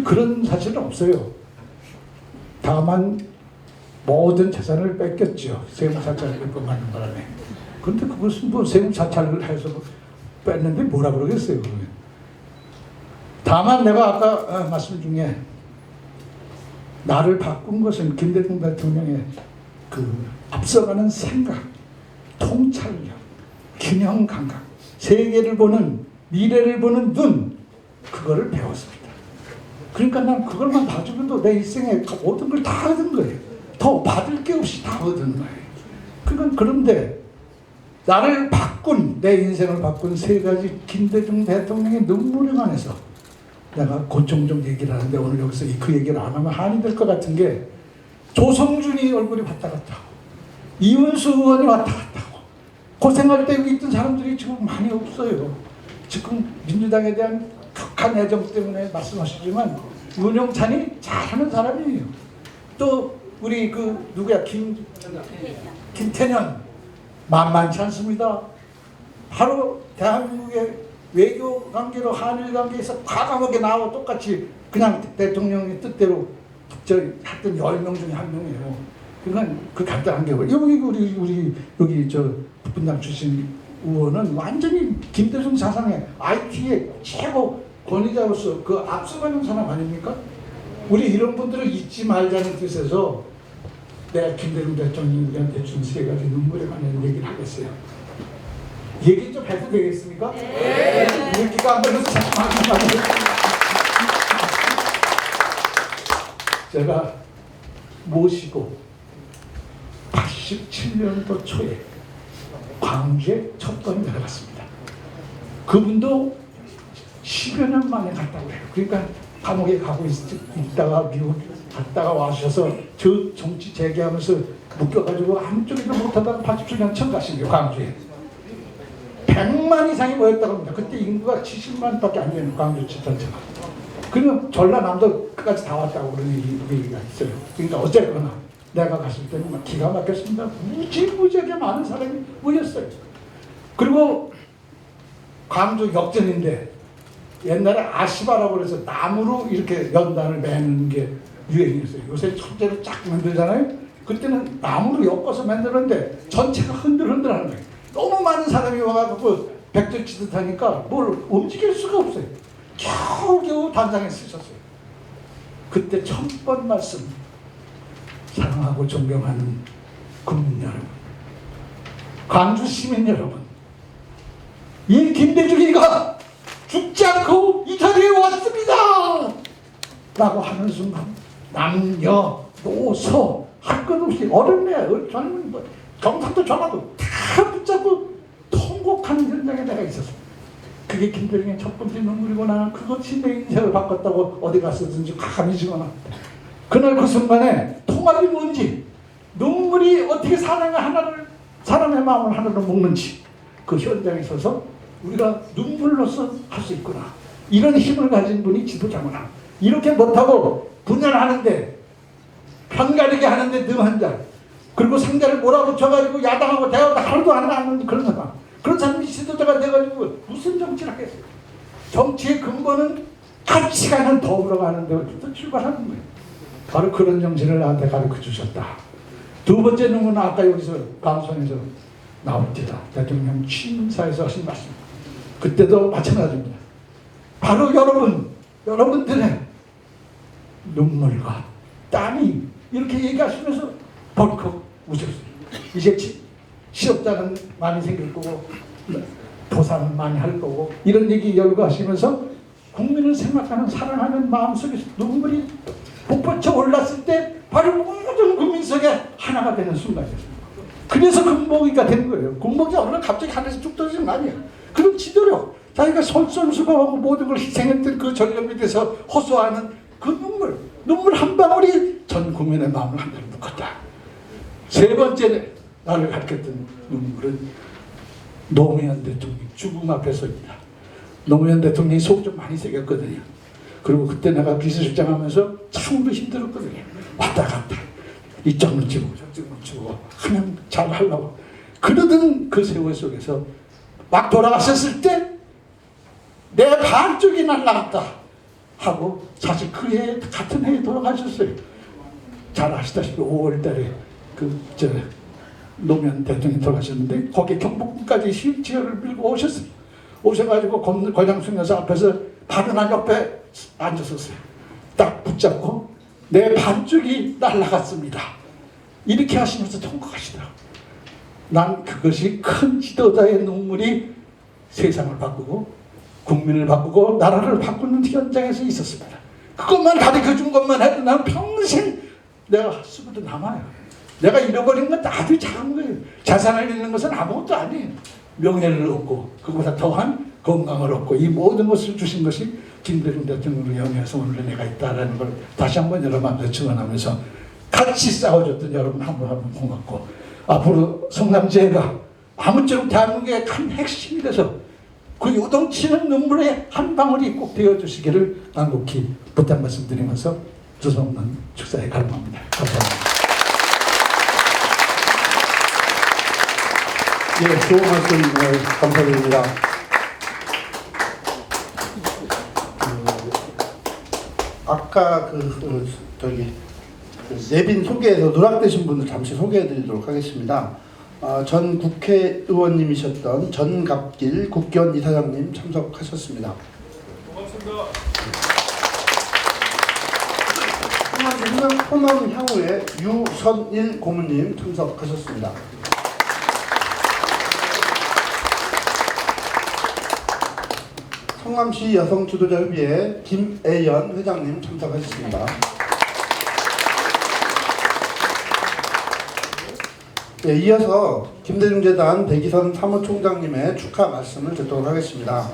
그런 사실은 없어요. 다만 모든 재산을 뺏겼죠. 세무사찰을 받는 바람에. 그런데 그것은 뭐 세무사찰을 해서 뺐는데 뭐라 그러겠어요. 그러면. 다만 내가 아까 말씀 중에 나를 바꾼 것은 김대중 대통령의 그 앞서가는 생각, 통찰력, 균형 감각, 세계를 보는, 미래를 보는 눈, 그거를 배웠습니다. 그러니까 난 그걸만 봐주고도 내 인생에 모든 걸 다 얻은 거예요. 더 받을 게 없이 다 얻은 거예요. 그런데 나를 바꾼, 내 인생을 바꾼 세 가지 김대중 대통령의 눈물에 관해서 내가 곤종종 얘기를 하는데 오늘 여기서 그 얘기를 안 하면 한이 될 것 같은 게 조성준이 얼굴이 왔다 갔다 하고 이문수 의원이 왔다 갔다 하고 고생할 때 여기 있던 사람들이 지금 많이 없어요. 지금 민주당에 대한 격한 애정 때문에 말씀하시지만 윤영찬이 잘하는 사람이에요. 또 우리 누구야 김태년 만만치 않습니다. 바로 대한민국의 외교 관계로 한일 관계에서 과감하게 나와 똑같이 그냥 대통령의 뜻대로 했던 10명 중에 한 명이에요. 그러니까 그 간단한 게 여기 우리 여기 분당 출신 의원은 완전히 김대중 사상의 IT의 최고 권위자로서 그 앞서가는 사람 아닙니까? 우리 이런 분들을 잊지 말자는 뜻에서 내가 김대중 대통령한테 준 세 가지 눈물에 관한 얘기를 하겠어요. 얘기 좀 해도 되겠습니까? 네. 얘기가 안 되면서 제가 모시고 87년도 초에 광주에 첫 번에 내려갔습니다. 그분도 10여 년 만에 갔다고 해요. 그러니까 감옥에 가고 있다가 미국 갔다가 와셔서 저 정치 재개하면서 묶여가지고 아무 쪽에도 못하다가 87년 처음 가신 거예요. 광주에. 100만 이상이 모였다고 합니다. 그때 인구가 70만밖에 안 되는 광주 전체가. 그러면 전라남도 끝까지 다 왔다고 그런 얘기가 있어요. 그러니까 어쨌거나 내가 갔을 때는 막 기가 막혔습니다. 무지무지하게 많은 사람이 모였어요. 그리고 광주 역전인데 옛날에 아시바라고 그래서 나무로 이렇게 연단을 매는 게 유행이었어요. 요새 천재로 쫙 만들잖아요. 그때는 나무로 엮어서 만들었는데 전체가 흔들흔들하는 거예요. 너무 많은 사람이 와가지고 백절치듯 하니까 뭘 움직일 수가 없어요. 겨우겨우 단장에 쓰셨어요. 그때 첫 번 말씀, 사랑하고 존경하는 국민 여러분, 광주 시민 여러분, 이 김대중이가 죽지 않고 이 자리에 왔습니다 라고 하는 순간 남녀 노소 할 것 없이 어른애 젊은 경상도 전화도 다 붙잡고 통곡하는 현장에 내가 있었습니다. 그게 김대중의 첫 번째 눈물이고 나는 그것이 내 인생을 바꿨다고 어디 갔었든지 감히 지거나 그날 그 순간에 통합이 뭔지, 눈물이 어떻게 사람의 마음을 하나로 먹는지 그 현장에 서서 우리가 눈물로서 할 수 있구나, 이런 힘을 가진 분이 지도자구나, 이렇게 못하고 분열하는데 편가르게 하는데 능 한 자, 그리고 상자를 몰아붙여가지고 야당하고 대화도 하나도 안 하는 그런 사람, 그런 사람이 지도자가 돼가지고 무슨 정치를 하겠어요. 정치의 근본은 가치관을 더불어가는 데부터 출발하는 거예요. 바로 그런 정신을 나한테 가르쳐 주셨다. 두 번째 는 아까 여기서 방송에서 나올지다 대통령 취임사에서 하신 말씀, 그때도 마찬가지입니다. 바로 여러분들의 눈물과 땀이 이렇게 얘기하시면서 벌컥 우셨어요. 이제 취업자는 많이 생길 거고 도산은 많이 할 거고 이런 얘기 열거하시면서 국민을 생각하는 사랑하는 마음속에서 눈물이 폭발쳐 올랐을 때 바로 모든 국민 속에 하나가 되는 순간이었어요. 그래서 군복이가 된 거예요. 군복이 어느 날 갑자기 하늘에서 쭉 떨어지는 거 아니에요. 그런 지도력, 자기가 솔선수범하고 모든 걸 희생했던 그 전력에 대해서 호소하는 그 눈물 한 방울이 전 국민의 마음을 한대로 묶었다. 세 번째 나를 가르쳤던 눈물은 노무현 대통령 죽음 앞에서입니다. 노무현 대통령이 속 좀 많이 새겼거든요. 그리고 그때 내가 비서실장 하면서 참으로 힘들었거든요. 왔다 갔다 이쪽을 치고 저쪽을 치고 하면 잘 하려고 그러던 그 세월 속에서 막 돌아가셨을 때 내 반쪽이 날라갔다 하고, 사실 그 해 같은 해에 돌아가셨어요. 잘 아시다시피 5월달에 노무현 대통령이 돌아가셨는데 거기 경복궁까지 휠체어를 밀고 오셨어요. 오셔가지고 권양순 여사 앞에서 바로 난 옆에 앉았었어요. 딱 붙잡고 내 반쪽이 날아갔습니다 이렇게 하시면서 통곡하시더라고요. 난 그것이 큰 지도자의 눈물이 세상을 바꾸고 국민을 바꾸고 나라를 바꾸는 현장에서 있었습니다. 그것만 가르쳐준 것만 해도 나는 평생 내가 쓰고도 남아요. 내가 잃어버린 건 아주 작은 거예요. 자산을 잃는 것은 아무것도 아니에요. 명예를 얻고 그보다 더한 건강을 얻고 이 모든 것을 주신 것이 김대중 대통령으로 영위해서 오늘 내가 있다는 걸 다시 한번 여러분한테 증언하면서 같이 싸워줬던 여러분 한 분 한 분 고맙고, 앞으로 성남제가 아무쪼록 대한민국의 큰 핵심이 돼서 그 요동치는 눈물의 한 방울이 꼭 되어주시기를 간곡히 부탁 말씀드리면서 주성난 축사에 갈망합니다. 감사합니다. 예, 좋은 말씀 감사드립니다. 아까 내빈 소개에서 누락되신 분들 잠시 소개해드리도록 하겠습니다. 전 국회의원님이셨던 전갑길 국견 이사장님 참석하셨습니다. 고맙습니다. 호남향후의 유선일 고문님 참석하셨습니다. 성남시 여성지도자협의회 김애연 회장님 참석하셨습니다. 네, 이어서 김대중재단 백이선 사무총장님의 축하 말씀을 듣도록 하겠습니다.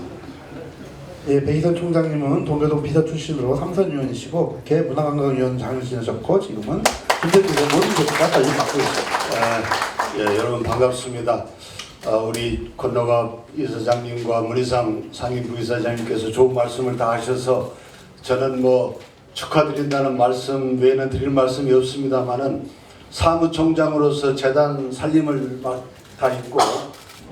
예, 백이선 총장님은 동교동 비서 출신으로 삼선위원이시고 국회 문화관광위원장을 지내셨고 지금은 김대중의 모든 조치가 관리 맡고 있습니다. 예, 여러분 반갑습니다. 우리 권노갑 이사장님과 문희상 상임부이사장님께서 좋은 말씀을 다 하셔서 저는 축하드린다는 말씀 외에는 드릴 말씀이 없습니다만은 사무총장으로서 재단 살림을 다 있고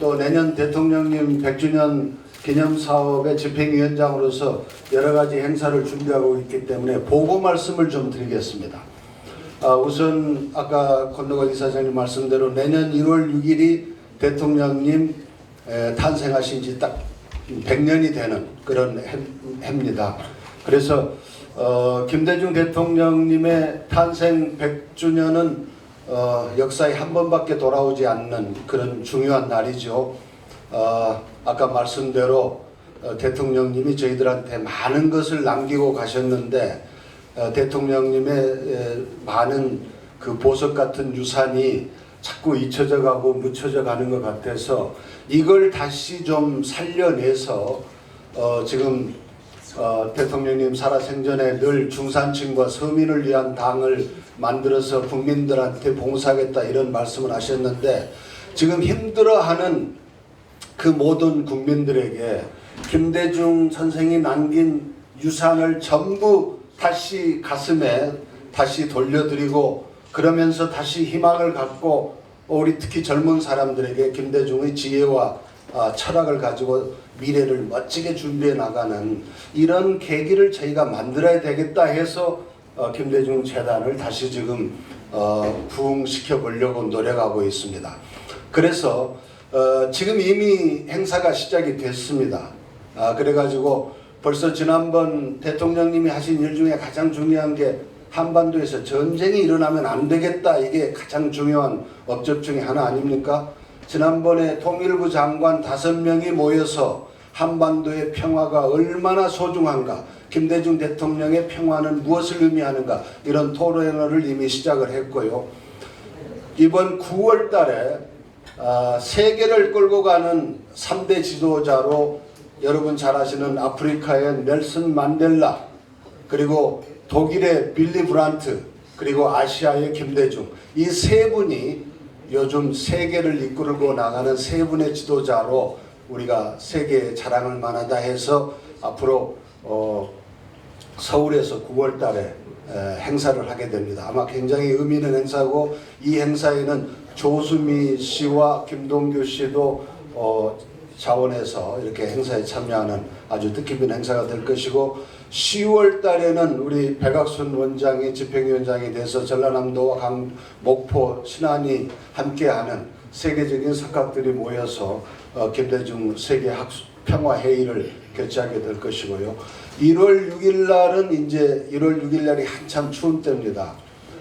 또 내년 대통령님 100주년 기념사업의 집행위원장으로서 여러 가지 행사를 준비하고 있기 때문에 보고 말씀을 좀 드리겠습니다. 우선 아까 권노관 이사장님 말씀대로 내년 1월 6일이 대통령님 탄생하신 지 딱 100년이 되는 그런 해입니다. 그래서 김대중 대통령님의 탄생 100주년은 역사에 한 번밖에 돌아오지 않는 그런 중요한 날이죠. 아까 말씀대로 대통령님이 저희들한테 많은 것을 남기고 가셨는데 대통령님의 많은 그 보석 같은 유산이 자꾸 잊혀져 가고 묻혀져 가는 것 같아서 이걸 다시 좀 살려내서 지금 대통령님 살아생전에 늘 중산층과 서민을 위한 당을 만들어서 국민들한테 봉사하겠다 이런 말씀을 하셨는데 지금 힘들어하는 그 모든 국민들에게 김대중 선생이 남긴 유산을 전부 다시 가슴에 다시 돌려드리고 그러면서 다시 희망을 갖고 우리 특히 젊은 사람들에게 김대중의 지혜와 철학을 가지고 미래를 멋지게 준비해 나가는 이런 계기를 저희가 만들어야 되겠다 해서 김대중 재단을 다시 지금 부흥시켜 보려고 노력하고 있습니다. 그래서 지금 이미 행사가 시작이 됐습니다. 그래가지고 벌써 지난번 대통령님이 하신 일 중에 가장 중요한 게 한반도에서 전쟁이 일어나면 안 되겠다. 이게 가장 중요한 업적 중에 하나 아닙니까? 지난번에 통일부 장관 5명이 모여서 한반도의 평화가 얼마나 소중한가, 김대중 대통령의 평화는 무엇을 의미하는가 이런 토론회를 이미 시작을 했고요. 이번 9월 달에 세계를 끌고 가는 3대 지도자로 여러분 잘 아시는 아프리카의 넬슨 만델라, 그리고 독일의 빌리 브란트, 그리고 아시아의 김대중, 이 세 분이 요즘 세계를 이끌고 나가는 세 분의 지도자로 우리가 세계에 자랑할 만하다 해서 앞으로 서울에서 9월 달에 행사를 하게 됩니다. 아마 굉장히 의미 있는 행사고 이 행사에는 조수미 씨와 김동규 씨도 자원해서 이렇게 행사에 참여하는 아주 뜻깊은 행사가 될 것이고 10월 달에는 우리 백악순 원장이 집행위원장이 돼서 전라남도와 목포, 신안이 함께하는 세계적인 석학들이 모여서 김대중 세계 평화회의를 개최하게 될 것이고요. 1월 6일 날은 이제 1월 6일 날이 한참 추운 때입니다.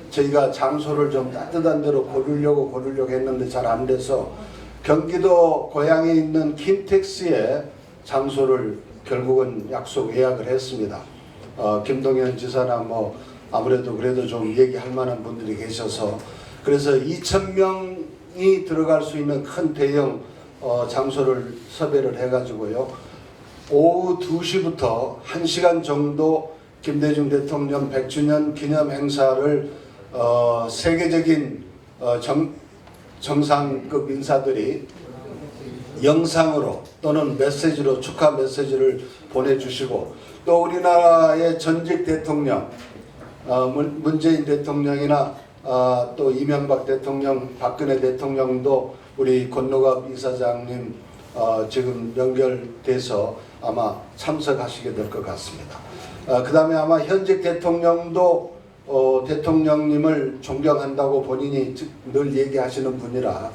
저희가 장소를 좀 따뜻한 데로 고르려고 했는데 잘 안 돼서 경기도 고향에 있는 킨텍스에 장소를 결국은 예약을 했습니다. 김동연 지사나 뭐 아무래도 그래도 좀 얘기할 만한 분들이 계셔서 그래서 2,000명이 들어갈 수 있는 큰 대형 장소를 섭외를 해가지고요. 오후 2시부터 1시간 정도 김대중 대통령 100주년 기념 행사를 세계적인 정상급 인사들이 영상으로 또는 메시지로 축하 메시지를 보내주시고 또 우리나라의 전직 대통령 문재인 대통령이나 또 이명박 대통령, 박근혜 대통령도 우리 권노갑 이사장님 지금 연결돼서 아마 참석하시게 될 것 같습니다. 그 다음에 아마 현직 대통령도 대통령님을 존경한다고 본인이 늘 얘기하시는 분이라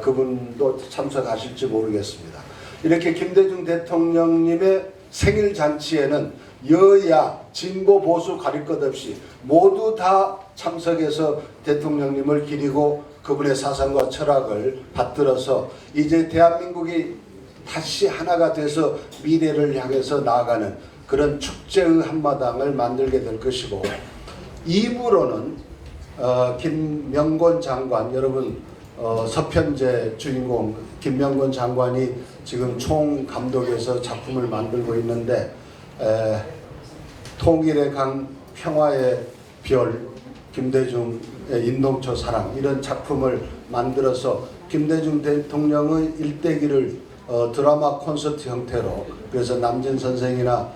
그분도 참석하실지 모르겠습니다. 이렇게 김대중 대통령님의 생일 잔치에는 여야 진보 보수 가릴 것 없이 모두 다 참석해서 대통령님을 기리고 그분의 사상과 철학을 받들어서 이제 대한민국이 다시 하나가 돼서 미래를 향해서 나아가는 그런 축제의 한마당을 만들게 될 것이고 2부로는 김명곤 장관, 여러분 서편제 주인공 김명곤 장관이 지금 총감독에서 작품을 만들고 있는데 통일의 강, 평화의 별, 김대중의 인동초 사랑 이런 작품을 만들어서 김대중 대통령의 일대기를 드라마 콘서트 형태로 그래서 남진 선생이나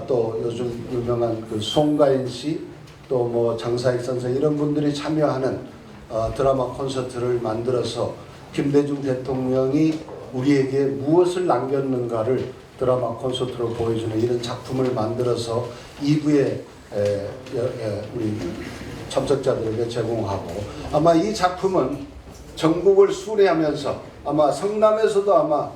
또 요즘 유명한 그 송가인 씨 또 뭐 장사익 선생 이런 분들이 참여하는 드라마 콘서트를 만들어서 김대중 대통령이 우리에게 무엇을 남겼는가를 드라마 콘서트로 보여주는 이런 작품을 만들어서 2부에 우리 참석자들에게 제공하고, 아마 이 작품은 전국을 수례하면서 아마 성남에서도 아마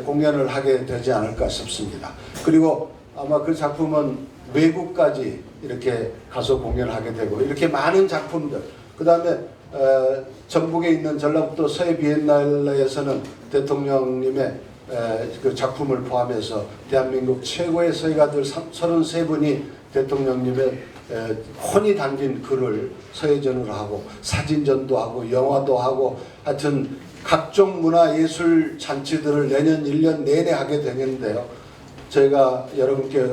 공연을 하게 되지 않을까 싶습니다. 그리고 아마 그 작품은 외국까지 이렇게 가서 공연을 하게 되고, 이렇게 많은 작품들, 그 다음에 전국에 있는 전라북도 서해 비엔날레에서는 대통령님의 그 작품을 포함해서 대한민국 최고의 서예가들 33분이 대통령님의 혼이 담긴 글을 서예전으로 하고 사진전도 하고 영화도 하고, 하여튼 각종 문화예술 잔치들을 내년 1년 내내 하게 되는데요. 저희가 여러분께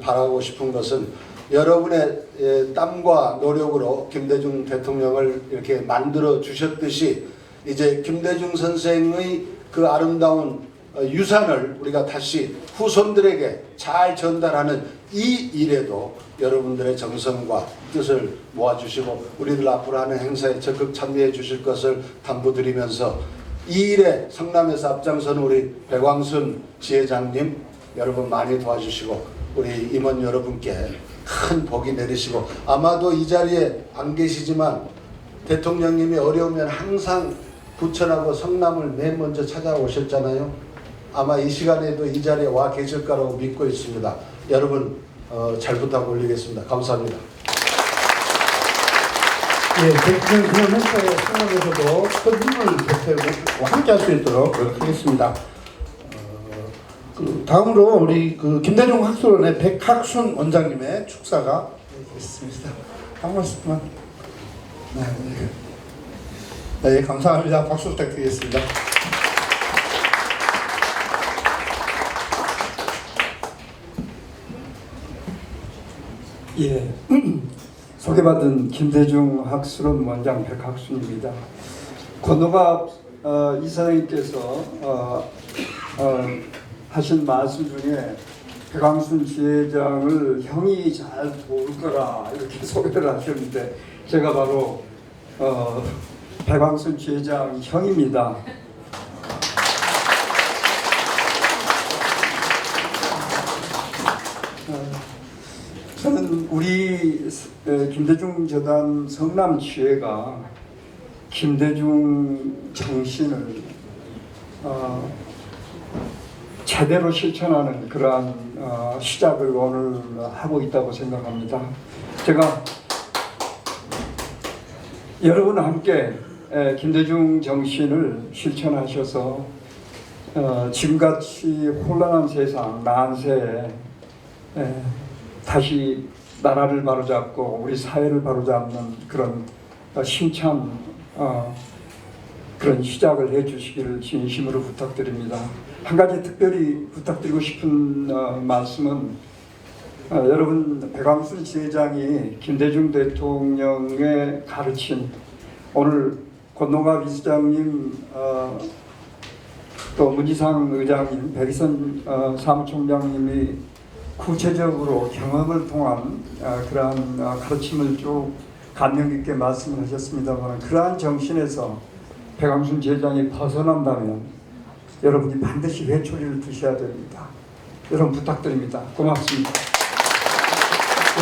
바라고 싶은 것은 여러분의 땀과 노력으로 김대중 대통령을 이렇게 만들어 주셨듯이 이제 김대중 선생의 그 아름다운 유산을 우리가 다시 후손들에게 잘 전달하는 이 일에도 여러분들의 정성과 뜻을 모아주시고 우리들 앞으로 하는 행사에 적극 참여해 주실 것을 당부드리면서, 이 일에 성남에서 앞장서는 우리 백왕순 지회장님 여러분 많이 도와주시고 우리 임원 여러분께 큰 복이 내리시고, 아마도 이 자리에 안 계시지만 대통령님이 어려우면 항상 부천하고 성남을 맨 먼저 찾아오셨잖아요. 아마 이 시간에도 이 자리에 와 계실 거라고 믿고 있습니다. 여러분 잘 부탁 올리겠습니다. 감사합니다. 예, 그런 행사에 성남에서도 큰 힘을 보태고 함께 할 수 있도록 노력하겠습니다. 다음으로 우리 김대중 학술원의 백학순 원장님의 축사가 있습니다. 한 말씀만. 네, 감사합니다. 박수 부탁드리겠습니다. 예, 소개받은 김대중 학술원 원장 백학순입니다. 권노갑 이사장님께서 하신 말씀 중에 백왕순 지회장을 형이 잘 도울 거라 이렇게 소개를 하셨는데, 제가 바로 백왕순 지회장 형입니다. 저는 우리 김대중 재단 성남지회가 김대중 정신을 제대로 실천하는 그러한 시작을 오늘 하고 있다고 생각합니다. 제가 여러분과 함께 김대중 정신을 실천하셔서 지금같이 혼란한 세상, 난세에 다시 나라를 바로잡고 우리 사회를 바로잡는 그런 힘찬 그런 시작을 해주시기를 진심으로 부탁드립니다. 한 가지 특별히 부탁드리고 싶은 말씀은 여러분, 백왕순 지회장이 김대중 대통령의 가르침, 오늘 권노갑 이사장님, 또 문희상 의장님, 백이선 사무총장님이 구체적으로 경험을 통한 그러한 가르침을 쭉 감명 깊게 말씀을 하셨습니다만, 그러한 정신에서 백왕순 지회장이 벗어난다면 여러분이 반드시 회초리를 드셔야 됩니다. 여러분 부탁드립니다. 고맙습니다.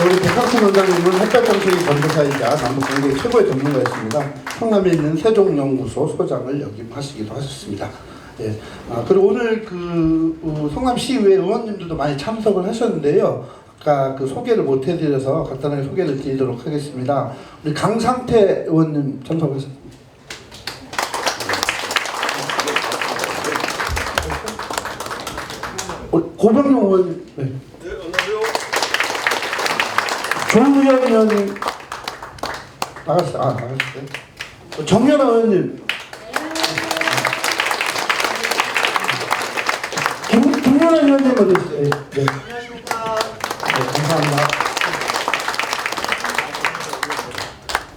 우리 백학순 원장님은 햇볕정책의 전도사이자 남북관계 최고의 전문가였습니다. 성남에 있는 세종연구소 소장을 역임하시기도 하셨습니다. 예. 그리고 오늘 성남시의회 의원님들도 많이 참석을 하셨는데요. 아까 소개를 못 해드려서 간단하게 소개를 드리도록 하겠습니다. 우리 강상태 의원님 참석하셨습니다. 고병용 의원님. 네. 조의원 의원님 나갔어요. 나갔어요. 정연아 의원님. 김연아 의원님 어디 있어요? 네. 안녕하십니까. 네, 감사합니다.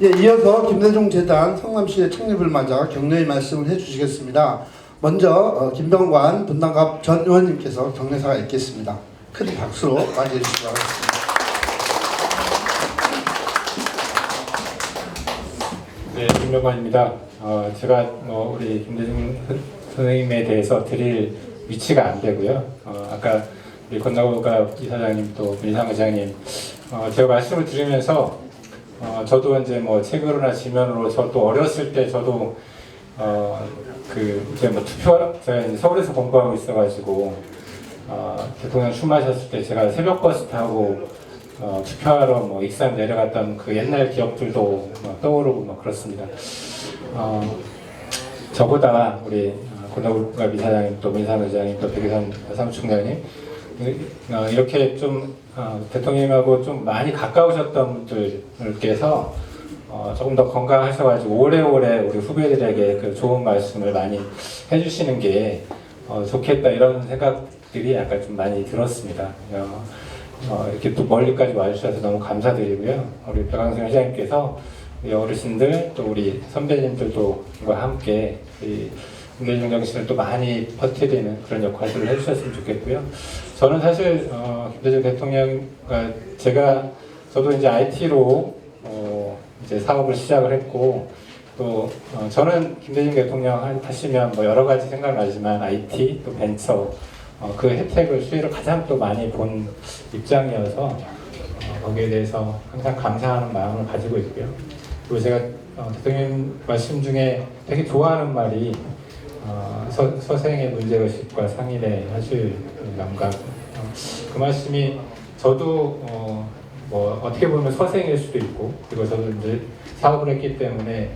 예, 이어서 김대중 재단 성남시의 창립을 맞아 격려의 말씀을 해주시겠습니다. 먼저 김병관 분당갑 전 의원님께서 격려사가 있겠습니다. 큰 박수로 맞이해 주시기 바랍니다. 네, 김병관입니다. 제가 우리 김대중 선생님에 대해서 드릴 위치가 안 되고요. 아까 우리 권나우가 이사장님 또 민상 의장님 제가 말씀을 드리면서 저도 이제 뭐 책으로나 지면으로 저도 어렸을 때 저도 이제 뭐 제가 이제 서울에서 공부하고 있어가지고 대통령 출마하셨을 때 제가 새벽 버스 타고 투표하러 뭐 익산 내려갔던 그 옛날 기억들도 떠오르고 막 그렇습니다. 저보다 우리 권나우가 이사장님 또 민상 의장님 또 백의선 사무총장님 이렇게 좀 대통령님하고 좀 많이 가까우셨던 분들께서 조금 더 건강하셔가지고 오래오래 우리 후배들에게 그 좋은 말씀을 많이 해주시는 게 좋겠다 이런 생각들이 약간 좀 많이 들었습니다. 이렇게 또 멀리까지 와주셔서 너무 감사드리고요. 우리 백왕순 회장님께서 우리 어르신들 또 우리 선배님들도 함께 이 김대중 정신을 또 많이 퍼뜨리는 그런 역할들을 해주셨으면 좋겠고요. 저는 사실 김대중 대통령과 저도 이제 IT로 이제 사업을 시작을 했고 또 저는 김대중 대통령 하시면 뭐 여러 가지 생각나지만 IT 또 벤처 그 혜택을 수혜를 가장 또 많이 본 입장이어서 거기에 대해서 항상 감사하는 마음을 가지고 있고요. 그리고 제가 대통령 말씀 중에 되게 좋아하는 말이 서생의 문제의식과 상인의 현실 감각 그 말씀이 저도 뭐 어떻게 보면 서생일 수도 있고 그리고 저도 이제 사업을 했기 때문에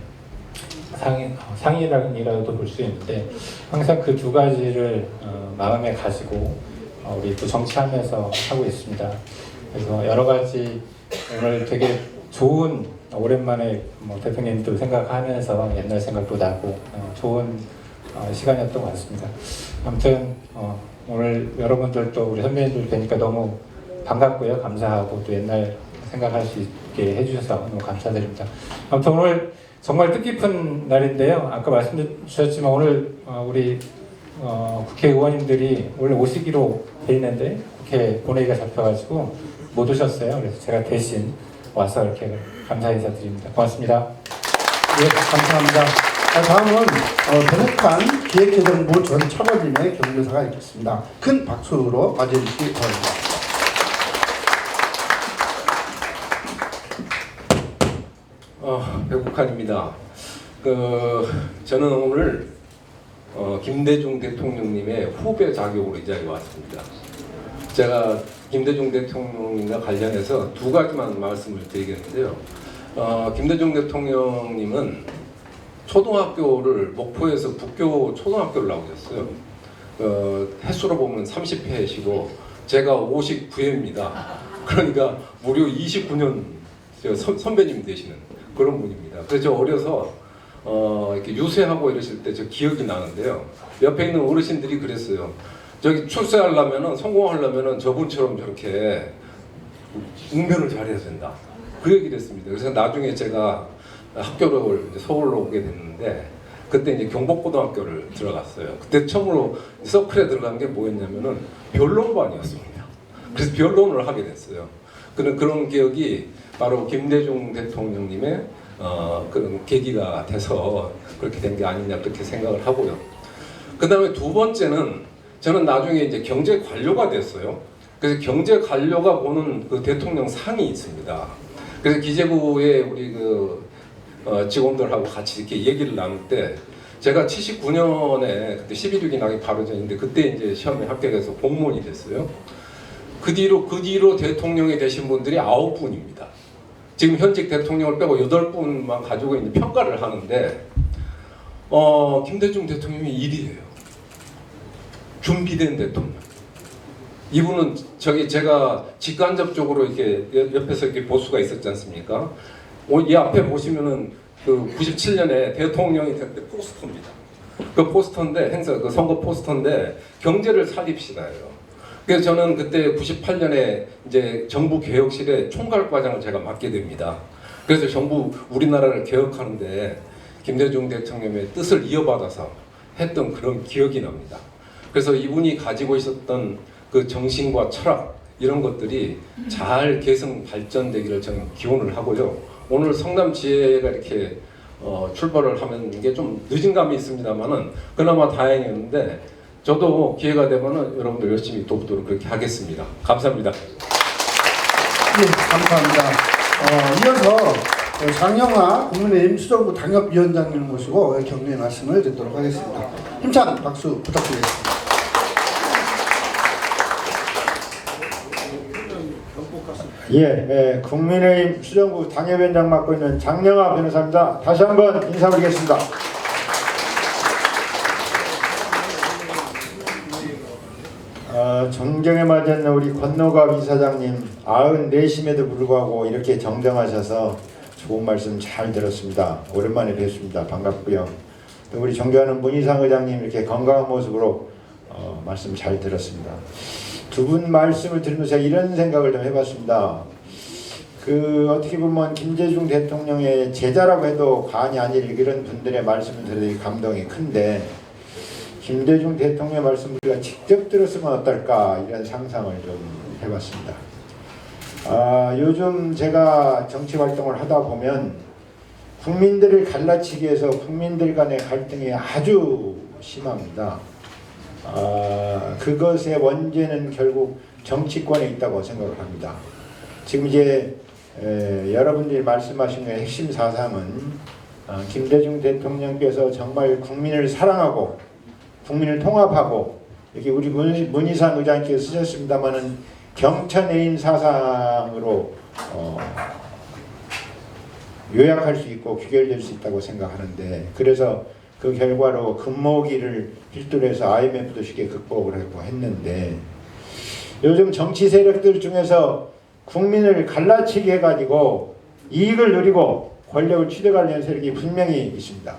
상인이라도 볼 수 있는데 항상 그 두 가지를 마음에 가지고 우리 또 정치하면서 하고 있습니다. 그래서 여러 가지 오늘 되게 좋은 오랜만에 뭐 대통령님도 생각하면서 옛날 생각도 나고 좋은 시간이었던 것 같습니다. 아무튼 오늘 여러분들 또 우리 선배님들 뵈니까 너무 반갑고요. 감사하고 또 옛날 생각할 수 있게 해주셔서 너무 감사드립니다. 아무튼 오늘 정말 뜻깊은 날인데요. 아까 말씀 주셨지만 오늘 우리 국회의원님들이 원래 오시기로 돼 있는데 국회 본회의가 잡혀가지고 못 오셨어요. 그래서 제가 대신 와서 이렇게 감사 인사드립니다. 고맙습니다. 네, 감사합니다. 다음은 변혁한 기획재정부 전 차관님의 경조사가 있겠습니다. 큰 박수로 맞이해 주시기 바랍니다. 백국환입니다. 저는 오늘 김대중 대통령님의 후배 자격으로 이 자리에 왔습니다. 제가 김대중 대통령님과 관련해서 두 가지만 말씀을 드리겠는데요. 김대중 대통령님은 초등학교를 목포에서 북교 초등학교를 나오셨어요. 횟수로 보면 30회시고 제가 59회입니다. 그러니까 무려 29년 선배님 되시는 그런 분입니다. 그래서 저 어려서 이렇게 유세하고 이러실 때 저 기억이 나는데요. 옆에 있는 어르신들이 그랬어요. 저기 출세하려면은 성공하려면은 저분처럼 저렇게 웅변을 잘해야 된다. 그 얘기를 했습니다. 그래서 나중에 제가 학교를 이제 서울로 오게 됐는데 그때 이제 경복고등학교를 들어갔어요. 그때 처음으로 서클에 들어간 게 뭐였냐면은 변론반이었습니다. 그래서 변론을 하게 됐어요. 그런 기억이 바로 김대중 대통령님의 그런 계기가 돼서 그렇게 된 게 아니냐 그렇게 생각을 하고요. 그 다음에 두 번째는 저는 나중에 이제 경제 관료가 됐어요. 그래서 경제 관료가 보는 그 대통령 상이 있습니다. 그래서 기재부에 우리 직원들하고 같이 이렇게 얘기를 나눌 때 제가 79년에 그때 11.6이 나기 바로 전인데 그때 이제 시험에 합격해서 공무원이 됐어요. 그 뒤로 대통령이 되신 분들이 9분입니다. 지금 현직 대통령을 빼고 8분만 가지고 있는 평가를 하는데 김대중 대통령이 1위예요. 준비된 대통령. 이분은 제가 직간접적으로 이렇게 옆에서 이렇게 볼 수가 있었지 않습니까? 이 앞에 보시면은 그 97년에 대통령이 될 때 포스터입니다. 그 포스터인데 행사 선거 포스터인데 경제를 살립시다예요. 그래서 저는 그때 98년에 이제 정부 개혁실의 총괄과장을 제가 맡게 됩니다. 그래서 정부 우리나라를 개혁하는데 김대중 대통령의 뜻을 이어받아서 했던 그런 기억이 납니다. 그래서 이분이 가지고 있었던 그 정신과 철학 이런 것들이 잘 계승 발전되기를 저는 기원을 하고요. 오늘 성남지혜가 이렇게 출발을 하는 게 좀 늦은 감이 있습니다만은 그나마 다행이었는데 저도 기회가 되면은 여러분들 열심히 돕도록 그렇게 하겠습니다. 감사합니다. 네, 감사합니다. 이어서 장영화 국민의힘 수정부 당협위원장님을 모시고 격려의 말씀을 듣도록 하겠습니다. 힘찬 박수 부탁드리겠습니다. 국민의힘 수정부 당협위원장 맡고 있는 장영화 변호사입니다. 다시 한번 인사드리겠습니다. 존경에 맞은 우리 권노갑 이사장님 94심에도 불구하고 이렇게 정정하셔서 좋은 말씀 잘 들었습니다. 오랜만에 뵙습니다. 반갑고요. 또 우리 존경하는 문희상 의장님 이렇게 건강한 모습으로 말씀 잘 들었습니다. 두 분 말씀을 들으면서 이런 생각을 좀 해봤습니다. 어떻게 보면 김대중 대통령의 제자라고 해도 과언이 아닐 이런 분들의 말씀을 들으니 감동이 큰데 김대중 대통령의 말씀을 우리가 직접 들었으면 어떨까 이런 상상을 좀 해봤습니다. 요즘 제가 정치 활동을 하다 보면 국민들을 갈라치기 위해서 국민들 간의 갈등이 아주 심합니다. 그것의 원죄는 결국 정치권에 있다고 생각을 합니다. 지금 이제 여러분들이 말씀하신 의 핵심 사상은 김대중 대통령께서 정말 국민을 사랑하고 국민을 통합하고 이렇게 우리 문희상 의장님께서 쓰셨습니다마는 경천애인 사상으로 요약할 수 있고 귀결될 수 있다고 생각하는데 그래서 그 결과로 금모기를 필두로 해서 IMF도 쉽게 극복을 하고 했는데 요즘 정치 세력들 중에서 국민을 갈라치게 해가지고 이익을 누리고 권력을 취득하려는 세력이 분명히 있습니다.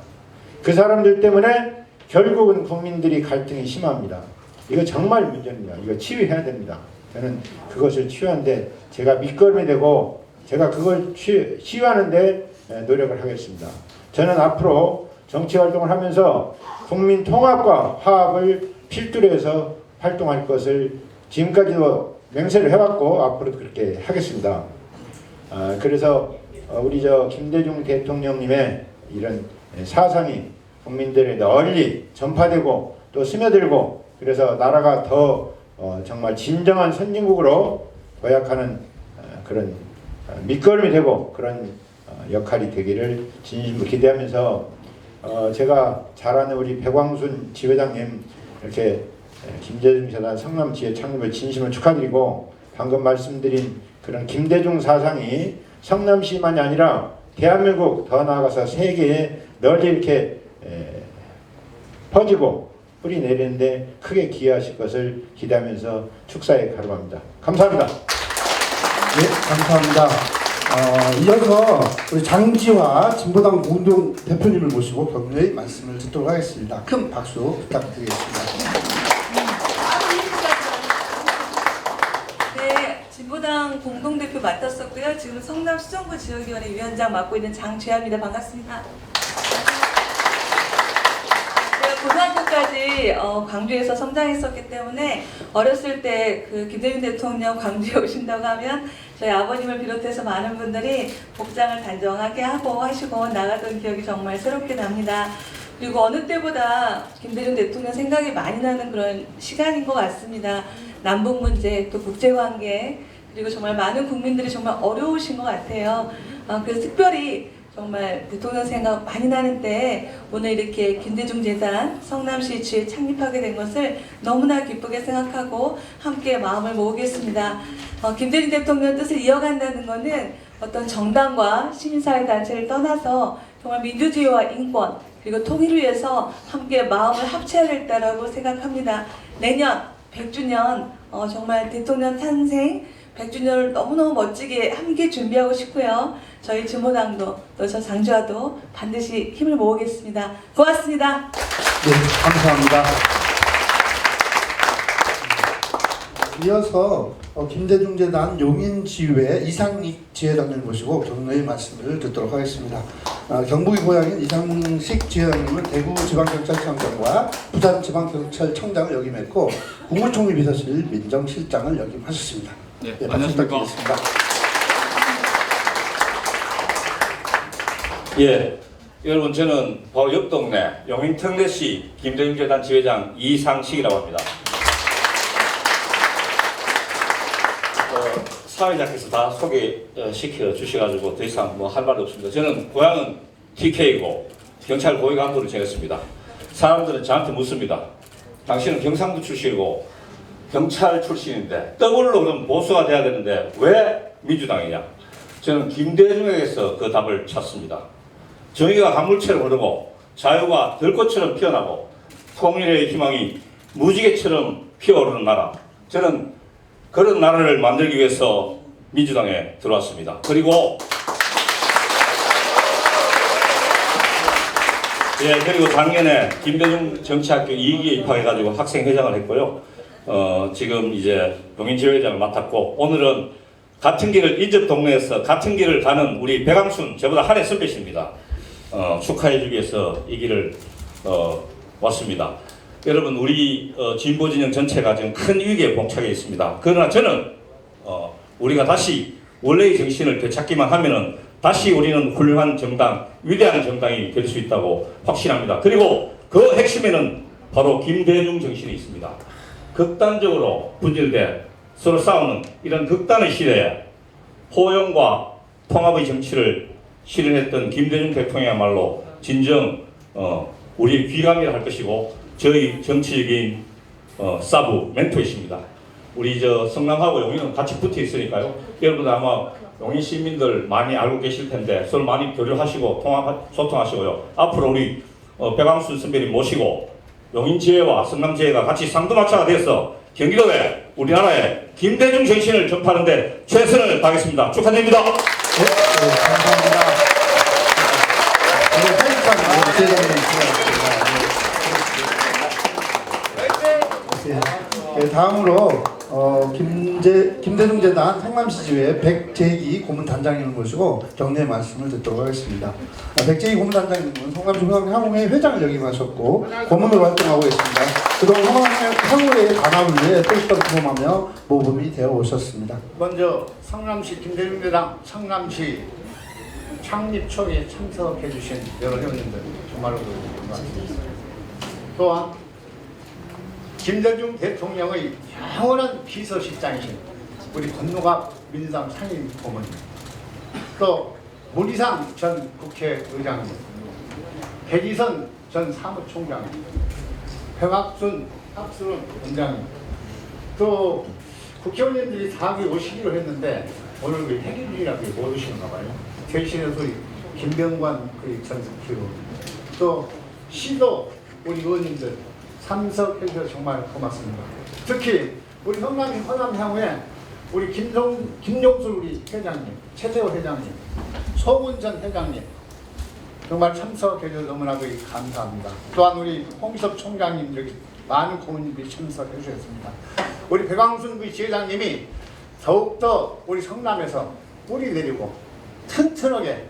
그 사람들 때문에 결국은 국민들이 갈등이 심합니다. 이거 정말 문제입니다. 이거 치유해야 됩니다. 저는 그것을 치유하는데 제가 밑거름이 되고 제가 그걸 치유하는데 노력을 하겠습니다. 저는 앞으로 정치활동을 하면서 국민 통합과 화합을 필두로 해서 활동할 것을 지금까지도 맹세를 해왔고 앞으로도 그렇게 하겠습니다. 그래서 우리 김대중 대통령님의 이런 사상이 국민들에 널리 전파되고 또 스며들고 그래서 나라가 더 정말 진정한 선진국으로 도약하는 그런 밑거름이 되고 그런 역할이 되기를 진심으로 기대하면서 제가 잘 아는 우리 백왕순 지회장님 이렇게 김대중 재단 성남지회 창립을 진심으로 축하드리고 방금 말씀드린 그런 김대중 사상이 성남시만이 아니라 대한민국 더 나아가서 세계에 널리 이렇게 퍼지고 뿌리 내리는데 크게 기여하실 것을 기대하면서 축사에 가름합니다. 감사합니다. 네, 감사합니다. 이어서 우리 장지화 진보당 공동 대표님을 모시고 격려의 말씀을 듣도록 하겠습니다. 큰 박수 부탁드리겠습니다. 네, 진보당 공동대표 맡았었고요. 지금 성남 수정부 지역위원회 위원장 맡고 있는 장지화입니다. 반갑습니다. 고등학교까지 광주에서 성장했었기 때문에 어렸을 때 그 김대중 대통령 광주에 오신다고 하면 저희 아버님을 비롯해서 많은 분들이 복장을 단정하게 하시고 나가던 기억이 정말 새롭게 납니다. 그리고 어느 때보다 김대중 대통령 생각이 많이 나는 그런 시간인 것 같습니다. 남북 문제, 또 국제관계, 그리고 정말 많은 국민들이 정말 어려우신 것 같아요. 그래서 특별히 정말 대통령 생각 많이 나는 때 오늘 이렇게 김대중 재단 성남시 지회 창립하게 된 것을 너무나 기쁘게 생각하고 함께 마음을 모으겠습니다. 김대중 대통령 뜻을 이어간다는 것은 어떤 정당과 시민사회 단체를 떠나서 정말 민주주의와 인권 그리고 통일을 위해서 함께 마음을 합쳐야 겠다라고 생각합니다. 내년 100주년 정말 대통령 탄생 100주년을 너무너무 멋지게 함께 준비하고 싶고요. 저희 진보당도 또 저 장지화도 반드시 힘을 모으겠습니다. 고맙습니다. 네, 감사합니다. 이어서 김대중 재단 용인지회 이상익 지회장님을 모시고 격려의 말씀을 듣도록 하겠습니다. 경북이 고향인 이상식 지회장님은 대구지방경찰청장과 부산지방경찰청장을 역임했고 국무총리 비서실 민정실장을 역임하셨습니다. 네, 네, 박수 부탁드리겠습니다. 예, 여러분, 저는 바로 옆 동네 용인특례시 김대중재단 지회장 이상식이라고 합니다. 사회자께서 다 소개시켜 주셔가지고 더 이상 뭐 할 말도 없습니다. 저는 고향은 TK고 경찰 고위간부를 지냈습니다. 사람들은 저한테 묻습니다. 당신은 경상도 출신이고 경찰 출신인데 더블로 그럼 보수가 돼야 되는데 왜 민주당이냐? 저는 김대중에게서 그 답을 찾습니다. 정의가 강물처럼 흐르고 자유가 들꽃처럼 피어나고 통일의 희망이 무지개처럼 피어오르는 나라. 저는 그런 나라를 만들기 위해서 민주당에 들어왔습니다. 그리고 작년에 김대중 정치학교 2기에 입학해가지고 학생회장을 했고요. 지금 이제 용인지회장을 맡았고, 오늘은 같은 길을 인접 동네에서 같은 길을 가는 우리 백왕순, 저보다 한 해 선배십니다. 축하해주기 위해서 이 길을 왔습니다. 여러분, 우리 진보 진영 전체가 지금 큰 위기에 봉착해 있습니다. 그러나 저는 우리가 다시 원래의 정신을 되찾기만 하면은 다시 우리는 훌륭한 정당, 위대한 정당이 될 수 있다고 확신합니다. 그리고 그 핵심에는 바로 김대중 정신이 있습니다. 극단적으로 분열돼 서로 싸우는 이런 극단의 시대에 포용과 통합의 정치를 실현했던 김대중 대통령이야말로 진정 우리의 귀감이라 할 것이고 저희 정치적인 사부 멘토이십니다. 우리 성남하고 용인은 같이 붙어 있으니까요. 여러분들 아마 용인 시민들 많이 알고 계실 텐데 서로 많이 교류하시고 소통하시고요. 앞으로 우리 백왕순 선배님 모시고 용인지회와 성남지회가 같이 쌍두마차가 돼서 경기도에 우리나라의 김대중 정신을 전파하는 데 최선을 다하겠습니다. 축하드립니다. 감사합니다. 다음으로 김대중재단 성남시지회 백재기 고문단장님을 모시고 격려의 말씀을 듣도록 하겠습니다. 백재기 고문단장님은 성남시 흥왕향후회 회장을 역임하셨고 고문으로 활동하고 계십니다. 그동안 흥왕향후회의 단합을 위해 뜻을 포함하며 모범이 되어 오셨습니다. 먼저 성남시 김대중재단 성남시 창립 초기에 참석해 주신 여러 회원님들 정말로 고맙습니다. 또한 김대중 대통령의 영원한 비서실장이신 우리 권노갑 민주당 상임고문님, 또 문희상 전 국회의장님, 백이선 전 사무총장님, 백악순 학술원 원장님, 또 국회의원님들이 4기 오시기로 했는데 오늘 그 해결이라고 못 오시는가 봐요. 대신에 소리 김병관 전 국회의원, 또 시도 우리 의원님들 참석해 주셔서 정말 고맙습니다. 특히 우리 성남향후에 우리 김용술 우리 회장님, 최재호 회장님, 송은 전 회장님 정말 참석해 주셔서 너무나도 감사합니다. 또한 우리 홍기섭 총장님, 여기 많은 고문님들이 참석해 주셨습니다. 우리 백왕순 지회장님이 더욱더 우리 성남에서 뿌리 내리고 튼튼하게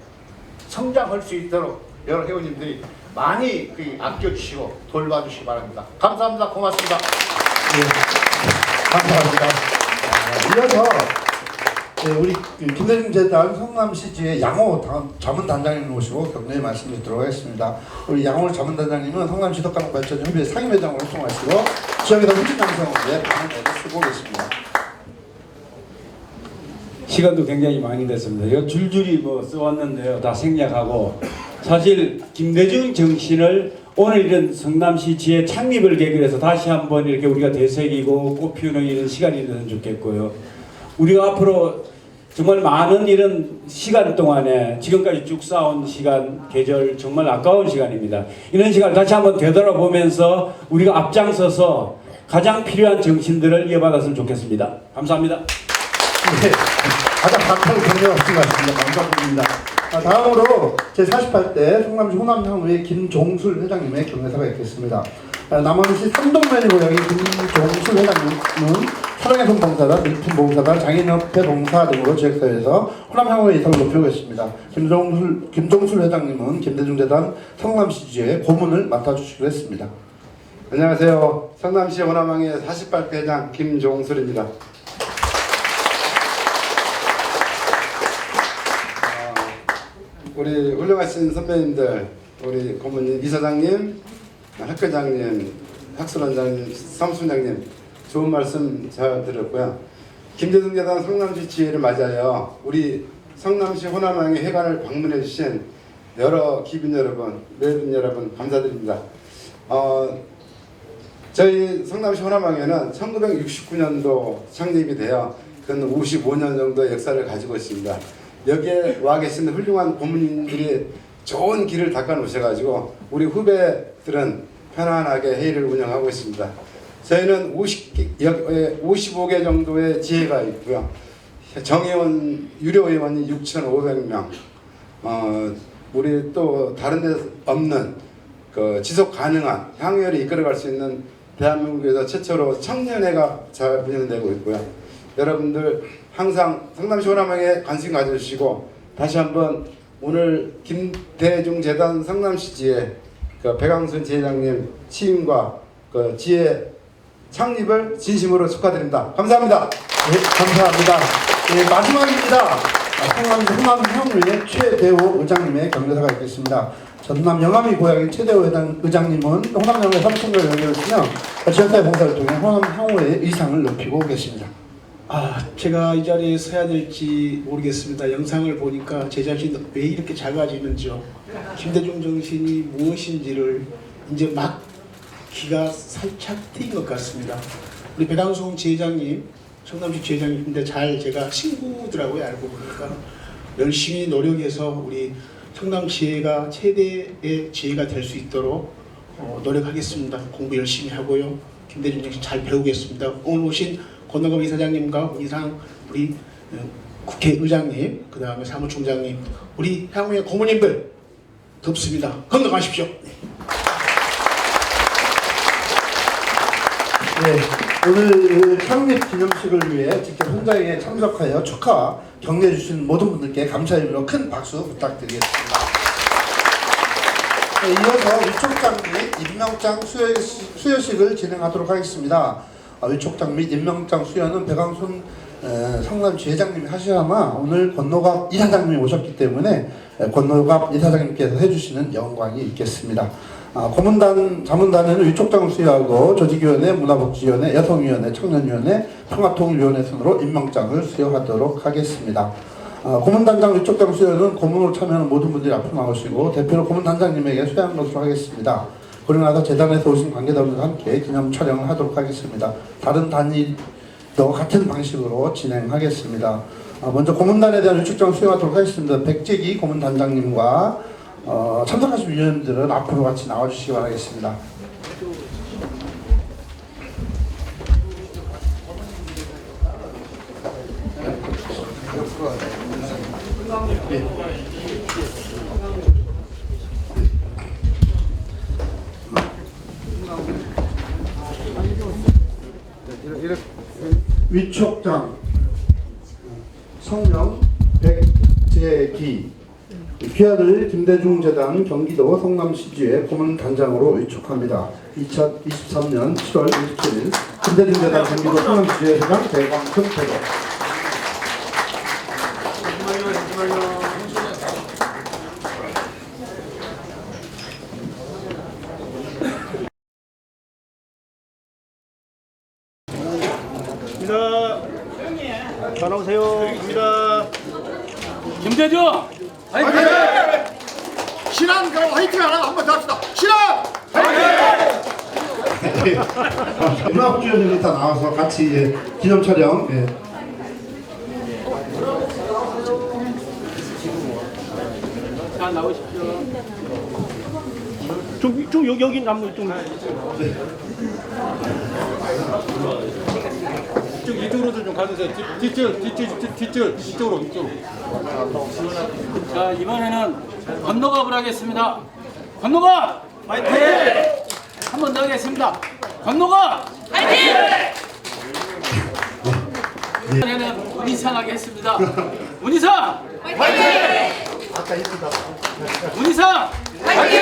성장할 수 있도록 여러 회원님들이 많이 아껴주시고 돌봐주시기 바랍니다. 감사합니다. 고맙습니다. 네, 감사합니다. 이어서 우리 김대중재단 성남시지회 양호 자문단장님을 모시고 격려의 말씀을 듣도록 하겠습니다. 우리 양호 자문단장님은 성남시 덕강발전협의회 상임회장으로 활동하시고 지역에서 흑인양성에 많은 애를 쓰고 계십니다. 시간도 굉장히 많이 됐습니다. 이거 줄줄이 써왔는데요. 다 생략하고, 사실 김대중 정신을 오늘 이런 성남시 지회 창립을 계기로 해서 다시 한번 이렇게 우리가 되새기고 꽃피우는 이런 시간이 됐으면 좋겠고요. 우리가 앞으로 정말 많은 이런 시간 동안에 지금까지 쭉 쌓아온 시간, 계절 정말 아까운 시간입니다. 이런 시간을 다시 한번 되돌아보면서 우리가 앞장서서 가장 필요한 정신들을 이어받았으면 좋겠습니다. 감사합니다. 네, 가장 감사를 격려하신 것 같습니다. 감사드립니다. 다음으로 제48대 성남시 호남향후회 김종술 회장님의 격려사가 있겠습니다. 남원시 삼동면의 고향인 김종술 회장님은 사랑의 손봉사단, 일품봉사단, 장애인협회 봉사 등으로 지역사회에서 호남향후회 이상을 높이고 있습니다. 김종술 회장님은 김대중재단 성남시지회 고문을 맡아주시기로 했습니다. 안녕하세요. 성남시 호남향후회 48대 회장 김종술입니다. 우리 훌륭하신 선배님들, 우리 고문님, 이사장님, 학교장님, 학술원장님, 사무총장님 좋은 말씀 잘 들었고요. 김대중 재단 성남시 지혜를 맞아요. 우리 성남시 호남항의 회관을 방문해 주신 여러 기빈 여러분, 매분 여러분 감사드립니다. 저희 성남시 호남항에는 1969년도 창립이 되어 근 55년 정도 역사를 가지고 있습니다. 여기에 와 계신 훌륭한 고문님들이 좋은 길을 닦아 놓으셔가지고 우리 후배들은 편안하게 회의를 운영하고 있습니다. 저희는 55개 정도의 지회가 있고요. 정회원, 유료회원이 6,500명. 우리 또 다른 데 없는 그 지속 가능한 향후를 이끌어갈 수 있는 대한민국에서 최초로 청년회가 잘 운영되고 있고요. 여러분들 항상 성남시 호남항에 관심 가져주시고 다시 한번 오늘 김대중 재단 성남시 지회 그 백왕순 지회장님 취임과 그 지회 창립을 진심으로 축하드립니다. 감사합니다. 네, 감사합니다. 네, 마지막입니다. 성남시 호남형의 최대호 의장님의 경례사가 있겠습니다. 전남 영암이 고향인 최대호 의장님은 호남형의 삼층을 연결하시며 지역사회 봉사를 통해 호남형의 의상을 높이고 계십니다. 제가 이 자리에 서야 될지 모르겠습니다. 영상을 보니까 제 자신이 왜 이렇게 작아지는지요. 김대중 정신이 무엇인지를 이제 막 기가 살짝 트인 것 같습니다. 우리 배당송 지회장님, 성남시 지회장님인데 잘 제가 친구들하고 알고 보니까 열심히 노력해서 우리 성남시회가 최대의 지혜가 될 수 있도록 노력하겠습니다. 공부 열심히 하고요. 김대중 정신 잘 배우겠습니다. 오늘 오신 권노갑 이사장님과 이상 우리 국회의장님, 그 다음에 사무총장님, 우리 향후의 고모님들 덥습니다. 건강하십시오. 네, 오늘 창립 기념식을 위해 직접 현장에 참석하여 축하와 격려해 주신 모든 분들께 감사의 의미로 큰 박수 부탁드리겠습니다. 네, 이어서 위촉장 및 임명장 수여식을 진행하도록 하겠습니다. 위촉장 및 임명장 수여는 백왕순 성남시 회장님이 하시다마 오늘 권노갑 이사장님이 오셨기 때문에 권노갑 이사장님께서 해주시는 영광이 있겠습니다. 고문단, 자문단에는 위촉장을 수여하고 조직위원회, 문화복지위원회, 여성위원회, 청년위원회, 평화통일위원회 순으로 임명장을 수여하도록 하겠습니다. 고문단장 위촉장 수여는 고문으로 참여하는 모든 분들이 앞으로 나오시고 대표로 고문단장님에게 수여하는 것으로 하겠습니다. 그리고 나서 재단에서 오신 관계자분들과 함께 기념 촬영을 하도록 하겠습니다. 다른 단위도 같은 방식으로 진행하겠습니다. 먼저 고문단에 대한 위촉장 수여하도록 하겠습니다. 백재기 고문단장님과 참석하신 위원들은 앞으로 같이 나와주시기 바라겠습니다. 위촉장 성명 백재기 귀하들 김대중 재단 경기도 성남시지회 고문단장으로 위촉합니다. 2023년 7월 27일 김대중 재단 경기도 성남시지회 회장 백왕순 대표. 잘 나오세요. 갑니다. 김대중 화이팅! 신한 그 화이팅 하나 한번 더 합시다. 신한 화이팅! 문화복지위원회로 다 나와서 같이 기념 촬영. 자 나오십시오. 좀 여기 남는 좀. 이쪽으로도 좀 가주세요. 뒤쪽으로. 자, 이번에는 건너갑을 하겠습니다. 건너갑! 화이팅! 한 번 더 하겠습니다. 건너갑! 화이팅! 이번에는 문희상 하겠습니다. 문희상! 화이팅! 아까 이쁘다. 문희상! 화이팅!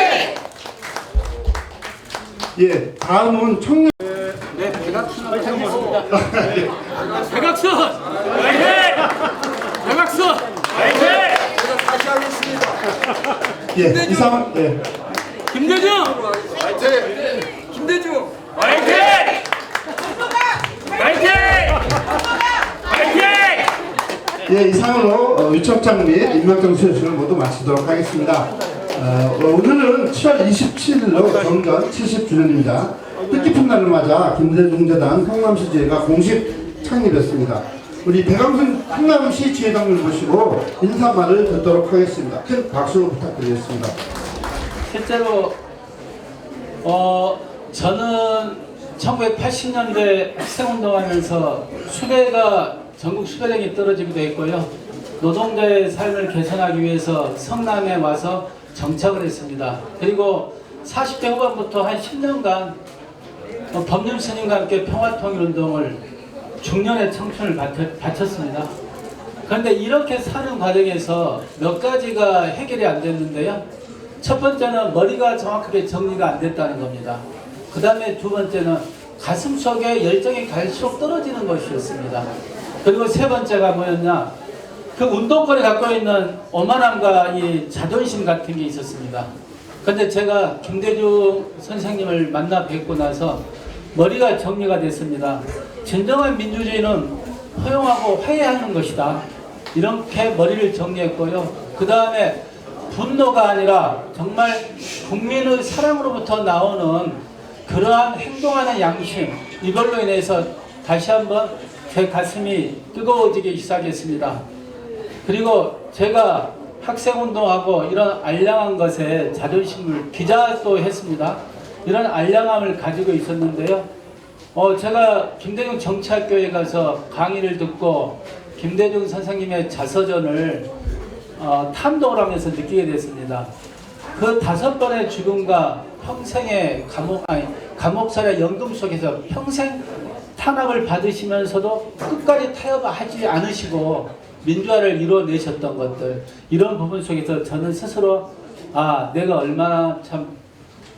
예, 다음은 청년. 네, 백악순 하겠습니다. 백악순! 화이팅! 백악순! 화이팅! 다시 하겠습니다. 예, 이상은 예. 김대중! 화이팅! 김대중! 화이팅! 화이팅! 화이팅! 예, 이상으로 위촉장 및 임명정수회식을 모두 마치도록 하겠습니다. 오늘은 7월 27일로 정전 70주년입니다. 뜻깊은 날을 맞아 김대중재단 성남시지회가 공식 창립했습니다. 우리 배강순 성남시 지회장을 모시고 인사말을 듣도록 하겠습니다. 큰 박수 부탁드리겠습니다. 실제로 저는 1980년대 학생운동하면서 수배가 전국 수배령이 떨어지기도 했고요. 노동자의 삶을 개선하기 위해서 성남에 와서 정착을 했습니다. 그리고 40대 후반부터 한 10년간 법률 스님과 함께 평화통일운동을 중년의 청춘을 바쳤습니다. 그런데 이렇게 사는 과정에서 몇 가지가 해결이 안 됐는데요. 첫 번째는 머리가 정확하게 정리가 안 됐다는 겁니다. 그 다음에 두 번째는 가슴 속에 열정이 갈수록 떨어지는 것이었습니다. 그리고 세 번째가 뭐였냐, 그 운동권이 갖고 있는 오만함과 이 자존심 같은 게 있었습니다. 그런데 제가 김대중 선생님을 만나 뵙고 나서 머리가 정리가 됐습니다. 진정한 민주주의는 허용하고 화해하는 것이다. 이렇게 머리를 정리했고요. 그 다음에 분노가 아니라 정말 국민의 사랑으로부터 나오는 그러한 행동하는 양심, 이걸로 인해서 다시 한번 제 가슴이 뜨거워지기 시작했습니다. 그리고 제가 학생운동하고 이런 알량한 것에 자존심을, 기자도 했습니다. 이런 알량함을 가지고 있었는데요. 제가 김대중 정치학교에 가서 강의를 듣고 김대중 선생님의 자서전을 탐독을 하면서 느끼게 됐습니다. 그 5번의 죽음과 평생의 감옥살이 연금 속에서 평생 탄압을 받으시면서도 끝까지 타협하지 않으시고 민주화를 이뤄내셨던 것들, 이런 부분 속에서 저는 스스로 내가 얼마나 참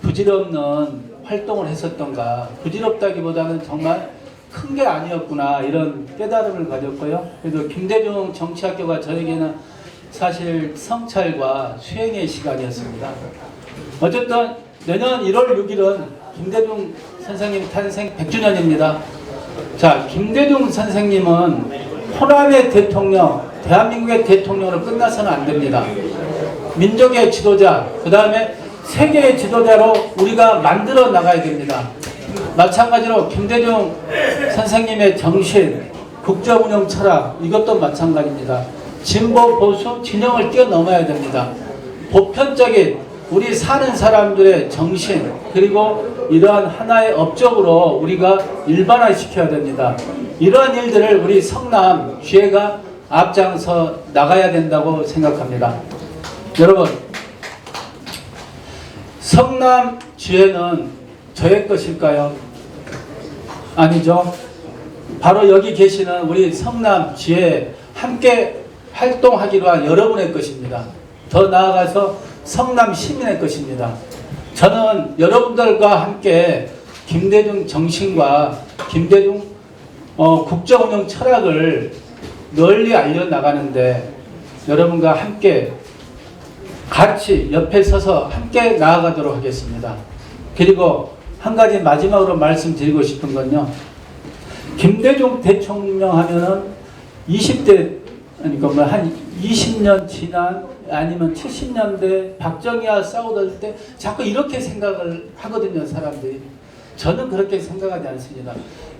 부질없는 활동을 했었던가, 부질없다기보다는 정말 큰 게 아니었구나, 이런 깨달음을 가졌고요. 그래도 김대중 정치학교가 저에게는 사실 성찰과 수행의 시간이었습니다. 어쨌든 내년 1월 6일은 김대중 선생님 탄생 100주년입니다. 자, 김대중 선생님은 호남의 대통령, 대한민국의 대통령으로 끝나서는 안 됩니다. 민족의 지도자, 그 다음에 세계의 지도자로 우리가 만들어 나가야 됩니다. 마찬가지로 김대중 선생님의 정신, 국정운영 철학, 이것도 마찬가지입니다. 진보, 보수, 진영을 뛰어넘어야 됩니다. 보편적인 우리 사는 사람들의 정신, 그리고 이러한 하나의 업적으로 우리가 일반화시켜야 됩니다. 이러한 일들을 우리 성남 지회가 앞장서 나가야 된다고 생각합니다. 여러분, 성남 지회는 저의 것일까요? 아니죠. 바로 여기 계시는 우리 성남 지회 함께 활동하기로 한 여러분의 것입니다. 더 나아가서 성남 시민의 것입니다. 저는 여러분들과 함께 김대중 정신과 김대중 국정운영 철학을 널리 알려나가는데 여러분과 함께 같이 옆에 서서 함께 나아가도록 하겠습니다. 그리고 한 가지 마지막으로 말씀드리고 싶은 건요. 김대중 대통령 하면은 20대, 그러니까 뭐 한 20년 지난 아니면 70년대 박정희와 싸우던 때 자꾸 이렇게 생각을 하거든요, 사람들이. 저는 그렇게 생각하지 않습니다.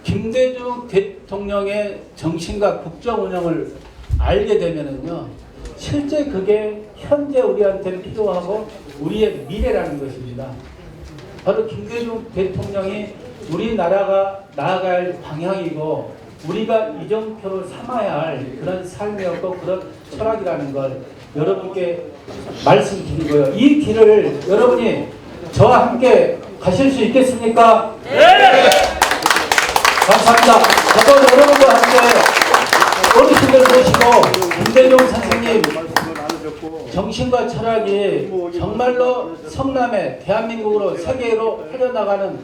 김대중 대통령의 정신과 국정 운영을 알게 되면은요, 실제 그게 현재 우리한테 필요하고 우리의 미래라는 것입니다. 바로 김대중 대통령이 우리나라가 나아갈 방향이고 우리가 이정표로 삼아야 할 그런 삶이었고 그런 철학이라는 걸 여러분께 말씀드리고요. 이 길을 여러분이 저와 함께 가실 수 있겠습니까? 네! 감사합니다. 저도 여러분과 함께 어르신들 모시고 김대중 선생님 정신과 철학이 정말로 성남에 대한민국으로 세계로 흘러나가는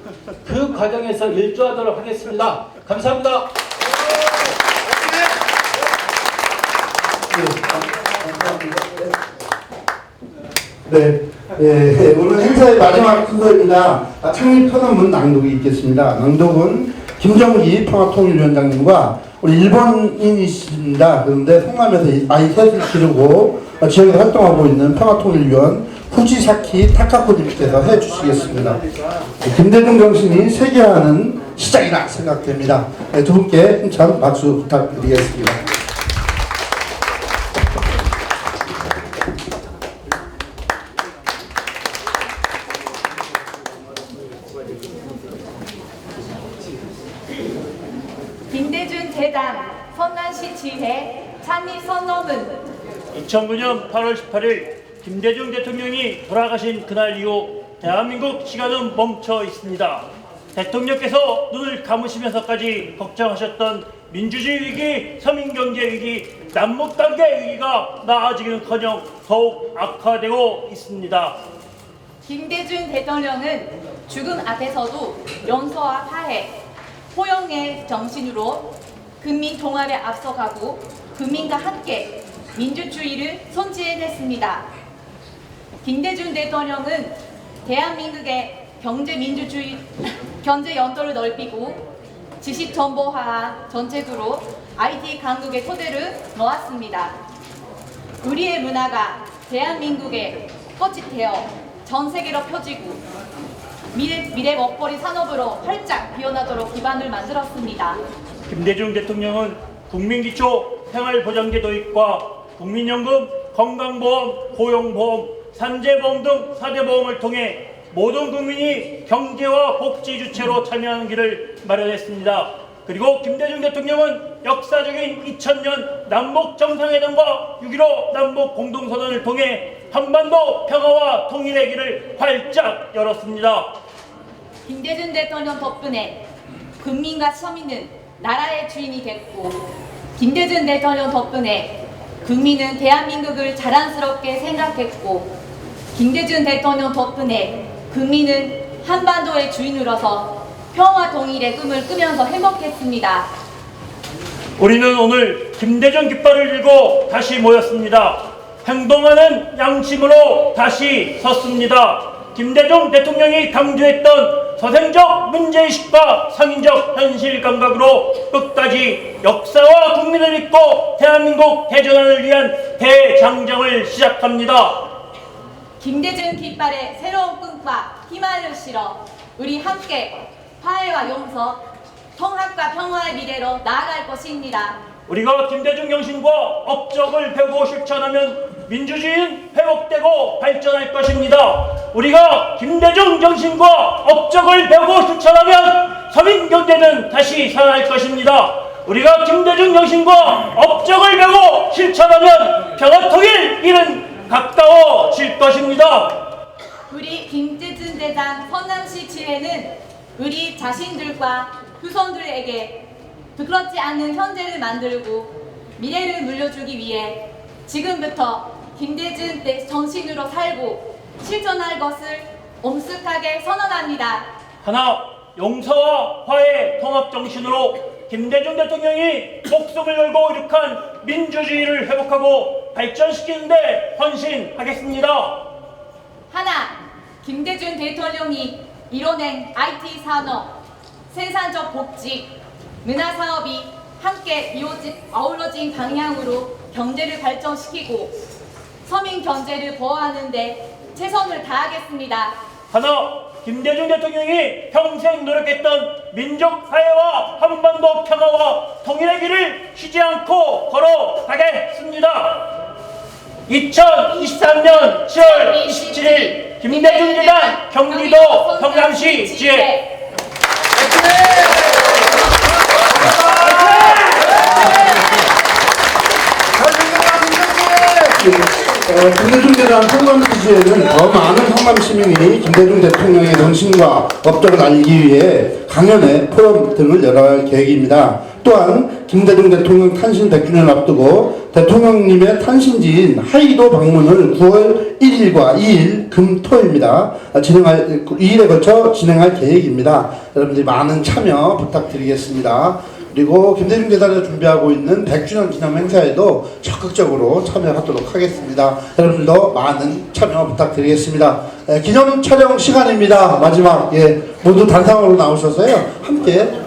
그 과정에서 일조하도록 하겠습니다. 감사합니다. 네, 예, 오늘 행사의 마지막 순서입니다. 창립 선언문 낭독이 있겠습니다. 낭독은 김정기 평화통일위원장님과 우리 일본인이십니다. 그런데 성남에서 마이셋을 기르고 지역에 활동하고 있는 평화통일위원 후지사키 타카코님께서 해주시겠습니다. 김대중 정신이 세계화는 시작이라 생각됩니다. 네, 두 분께 힘찬 박수 부탁드리겠습니다. 김대중 재단 성남시 지회 창립 선언문 2009년 8월 18일 김대중 대통령이 돌아가신 그날 이후 대한민국 시간은 멈춰 있습니다. 대통령께서 눈을 감으시면서까지 걱정하셨던 민주주의 위기, 서민경제 위기, 남북관계 위기가 나아지기는커녕 더욱 악화되고 있습니다. 김대중 대통령은 죽음 앞에서도 용서와 화해, 포용의 정신으로 국민 통합에 앞서가고 국민과 함께 민주주의를 선진했습니다. 김대중 대통령은 대한민국의 경제 연도를 넓히고 지식 정보화 정책으로 IT 강국의 토대를 놓았습니다. 우리의 문화가 대한민국의 꽃이 되어 전 세계로 펴지고 미래 먹거리 산업으로 활짝 피어나도록 기반을 만들었습니다. 김대중 대통령은 국민기초 생활보장제 도입과 국민연금, 건강보험, 고용보험, 산재보험 등 4대 보험을 통해 모든 국민이 경제와 복지 주체로 참여하는 길을 마련했습니다. 그리고 김대중 대통령은 역사적인 2000년 남북 정상회담과 6.15 남북 공동선언을 통해 한반도 평화와 통일의 길을 활짝 열었습니다. 김대중 대통령 덕분에 국민과 서민은 나라의 주인이 됐고, 김대중 대통령 덕분에 국민은 대한민국을 자랑스럽게 생각했고, 김대중 대통령 덕분에 국민은 한반도의 주인으로서 평화 통일의 꿈을 꾸면서 행복했습니다. 우리는 오늘 김대중 깃발을 들고 다시 모였습니다. 행동하는 양심으로 다시 섰습니다. 김대중 대통령이 강조했던 서생적 문제의식과 상인적 현실 감각으로 끝까지 역사와 국민을 믿고 대한민국 대전환을 위한 대장정을 시작합니다. 김대중 깃발에 새로운 꿈과 희망을 실어 우리 함께 화해와 용서, 통합과 평화의 미래로 나아갈 것입니다. 우리가 김대중 정신과 업적을 배우고 실천하면 민주주의는 회복되고 발전할 것입니다. 우리가 김대중 정신과 업적을 배우고 실천하면 서민경제는 다시 살아날 것입니다. 우리가 김대중 정신과 업적을 배우고 실천하면 평화통일 일은 가까워질 것입니다. 우리 김대중 재단 성남시 지회는 우리 자신들과 후손들에게 부끄럽지 않은 현재를 만들고 미래를 물려주기 위해 지금부터 김대중 정신으로 살고 실천할 것을 엄숙하게 선언합니다. 하나, 용서와 화해 통합 정신으로 김대중 대통령이 목숨을 걸고 이룩한 민주주의를 회복하고 발전시키는 데 헌신하겠습니다. 하나, 김대중 대통령이 이뤄낸 IT 산업, 생산적 복지, 문화사업이 함께 어우러진 방향으로 경제를 발전시키고 서민 경제를 보호하는 데 최선을 다하겠습니다. 하나, 김대중 대통령이 평생 노력했던 민족 화해와 한반도 평화와 통일의 길을 쉬지 않고 걸어가겠습니다. 2023년 7월 27일 김대중 재단 경기도 성남시 지회. 김대중 재단 성남시지회는 더 많은 성남 시민이 김대중 대통령의 정신과 업적을 알기 위해 강연회, 포럼 등을 열어갈 계획입니다. 또한 김대중 대통령 탄신 100주년을 앞두고 대통령님의 탄신지인 하이도 방문을 9월 1일과 2일 금토입니다. 2일에 걸쳐 진행할 계획입니다. 여러분들이 많은 참여 부탁드리겠습니다. 그리고 김대중 재단에서 준비하고 있는 100주년 기념 행사에도 적극적으로 참여하도록 하겠습니다. 여러분들도 많은 참여 부탁드리겠습니다. 기념 촬영 시간입니다. 마지막 모두 단상으로 나오셔서요 함께